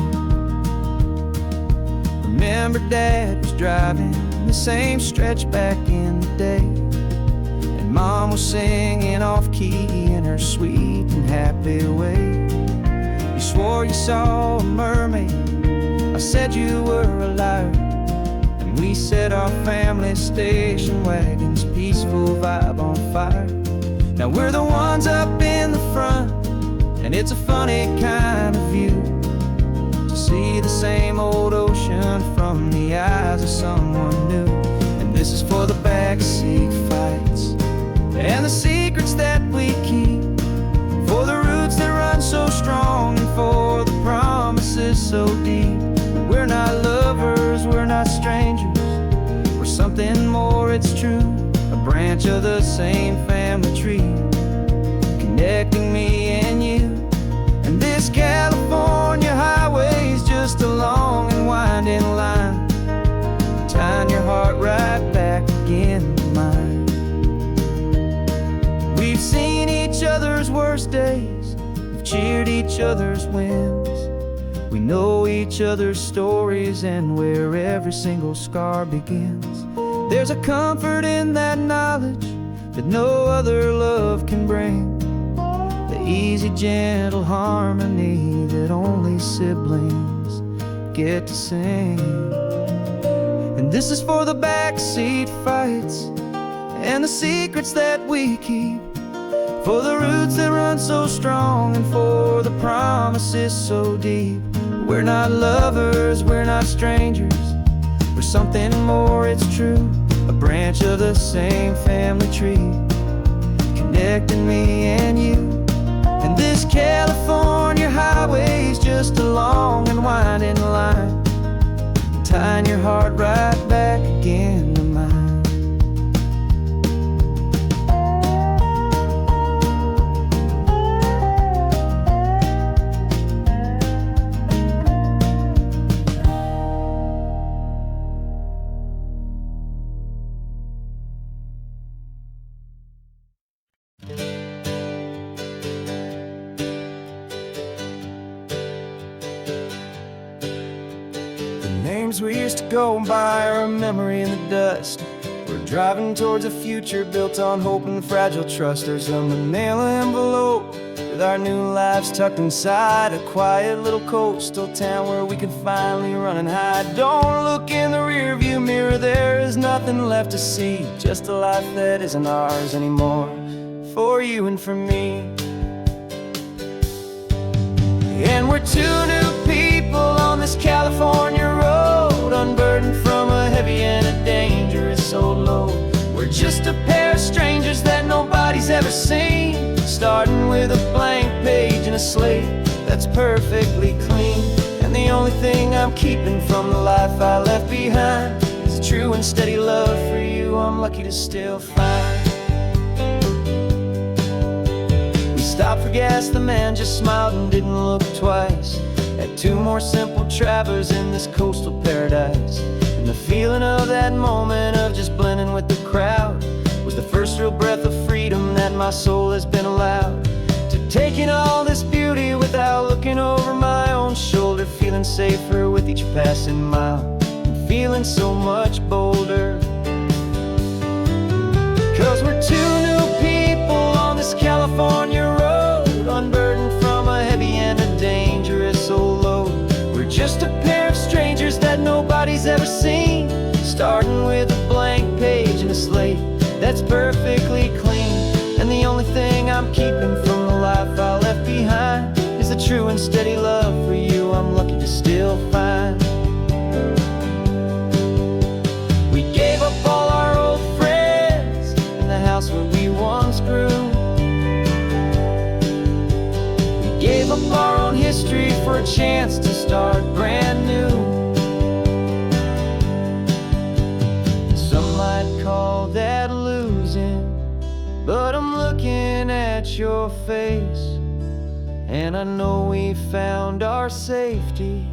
Remember Dad was driving the same stretch back in the day, and Mom was singing off-key in her sweet and happy way. You swore you saw a mermaid, I said you were a liar, and we set our family station wagon's peaceful vibe on fire. Now we're the ones up in the front, and it's a funny kind of view to see the same old ocean from the eyes of someone new. And this is for the backseat fights and the secrets that we keep, for the roots that run so strong, and for the promises so deep. We're not lovers, we're not strangers, we're something more, it's true. A branch of the same family tree, connecting me and you. And this California highway is just a long and winding line, tying your heart right back again to mine. We've seen each other's worst days, we've cheered each other's wins, we know each other's stories and where every single scar begins. There's a comfort in that knowledge that no other love can bring, the easy, gentle harmony that only siblings get to sing. And this is for the backseat fights and the secrets that we keep, for the roots that run so strong, and for the promises so deep. We're not lovers, we're not strangers, we're something more, it's true. A branch of the same family tree, connecting me and you. And this California highway is just a long and winding line, tying your heart right back again to mine. Names we used to go by are a memory in the dust. We're driving towards a future built on hope and fragile trust. There's a manila envelope with our new lives tucked inside, a quiet little coastal town where we can finally run and hide. Don't look in the rearview mirror, there is nothing left to see, just a life that isn't ours anymore, for you and for me. And we're two new people on this California road, unburdened from a heavy and a dangerous old load. We're just a pair of strangers that nobody's ever seen, starting with a blank page and a slate that's perfectly clean. And the only thing I'm keeping from the life I left behind is a true and steady love for you I'm lucky to still find. We stopped for gas, the man just smiled and didn't look twice. Had two more simple travelers in this coastal paradise, and the feeling of that moment of just blending with the crowd was the first real breath of freedom that my soul has been allowed to take in all this beauty without looking over my own shoulder, feeling safer with each passing mile and feeling so much bolder. 'Cause we're two new people on this California road, nobody's ever seen. Starting with a blank page and a slate that's perfectly clean. And the only thing I'm keeping from the life I left behind is the true and steady love for you I'm lucky to still find. We gave up all our old friends in the house where we once grew. We gave up our own history for a chance to start brand new. Some might call that losing, but I'm looking at your face, and I know we found our safety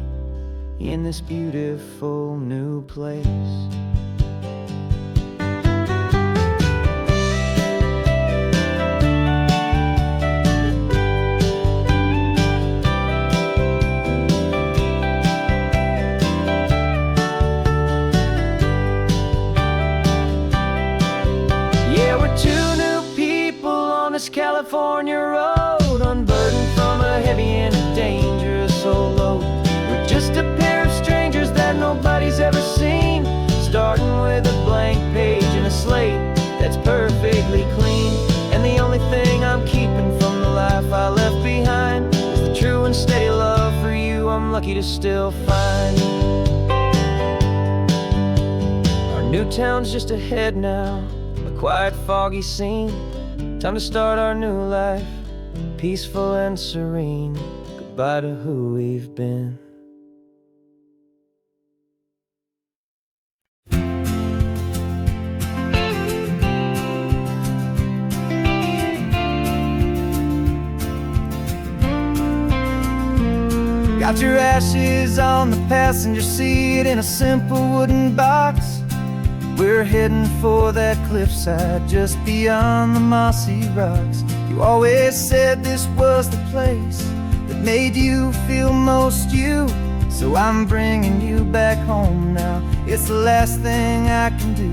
in this beautiful new place. Yeah, we're two new people on this California road, unburdened from a heavy and a dangerous old load. We're just a pair of strangers that nobody's ever seen, starting with a blank page and a slate that's perfectly clean. And the only thing I'm keeping from the life I left behind is the true and steady love for you I'm lucky to still find. Our new town's just ahead now, a quiet, foggy scene. Time to start our new life, peaceful and serene. Goodbye to who we've been. Got your ashes on the passenger seat in a simple wooden box. We're heading for that cliffside just beyond the mossy rocks. You always said this was the place that made you feel most you, so I'm bringing you back home now. It's the last thing I can do.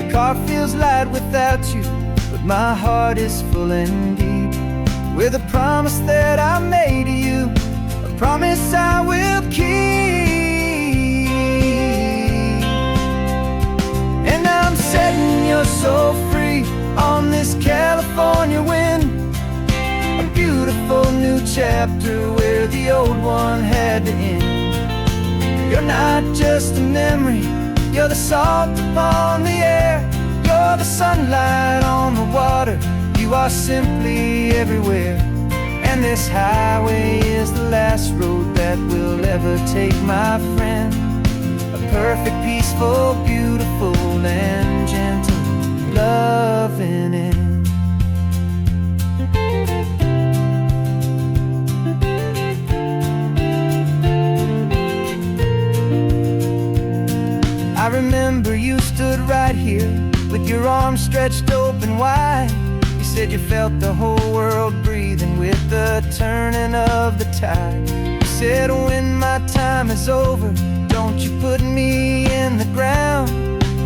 The car feels light without you, but my heart is full and deep with a promise that I made to you, a promise I will keep. And I'm setting your soul free on this California wind, a beautiful new chapter where the old one had to end. You're not just a memory, you're the salt upon the air, you're the sunlight on the water, you are simply everywhere. And this highway is the last road that we'll ever take, my friend. A perfect, peaceful, beautiful, and gentle loving end. I remember you stood right here with your arms stretched open wide. You said you felt the whole world breathing with the turning of the tide. You said when my time is over, don't you put me in the ground,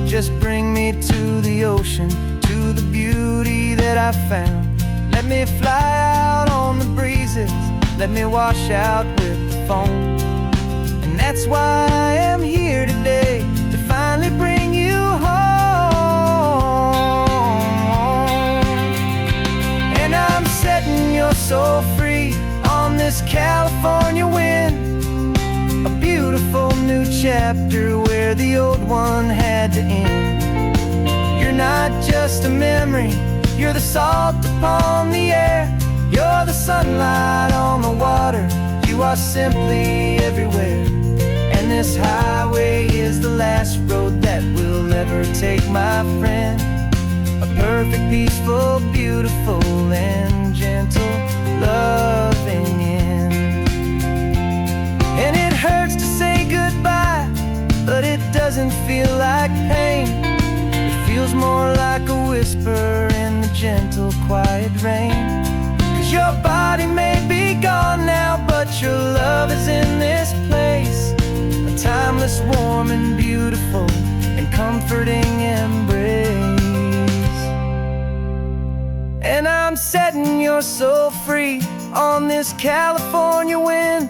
just bring me to the ocean, to the beauty that I found. Let me fly out on the breezes, let me wash out with the foam. And that's why I am here today, to finally bring you home. And I'm setting your soul free on this California wind, a beautiful new chapter where the old one had to end. You're not just a memory, you're the salt upon the air, you're the sunlight on the water, you are simply everywhere. And this highway is the last road that we'll ever take, my friend. A perfect, peaceful, beautiful, and gentle loving end. And it hurts to say goodbye, but it doesn't feel like pain. It feels more like a whisper in the gentle, quiet rain. 'Cause your body may be gone now, but your love is in this place, a timeless, warm, and beautiful, and comforting embrace. And I'm setting your soul free on this California wind,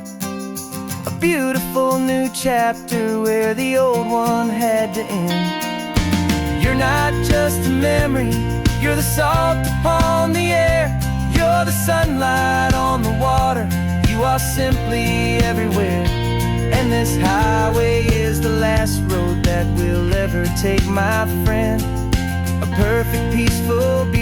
a beautiful new chapter where the old one had to end. You're not just a memory, you're the salt upon the air. You're the sunlight on the water, you are simply everywhere. And this highway is the last road that we'll ever take, my friend. A perfect, peaceful, beautiful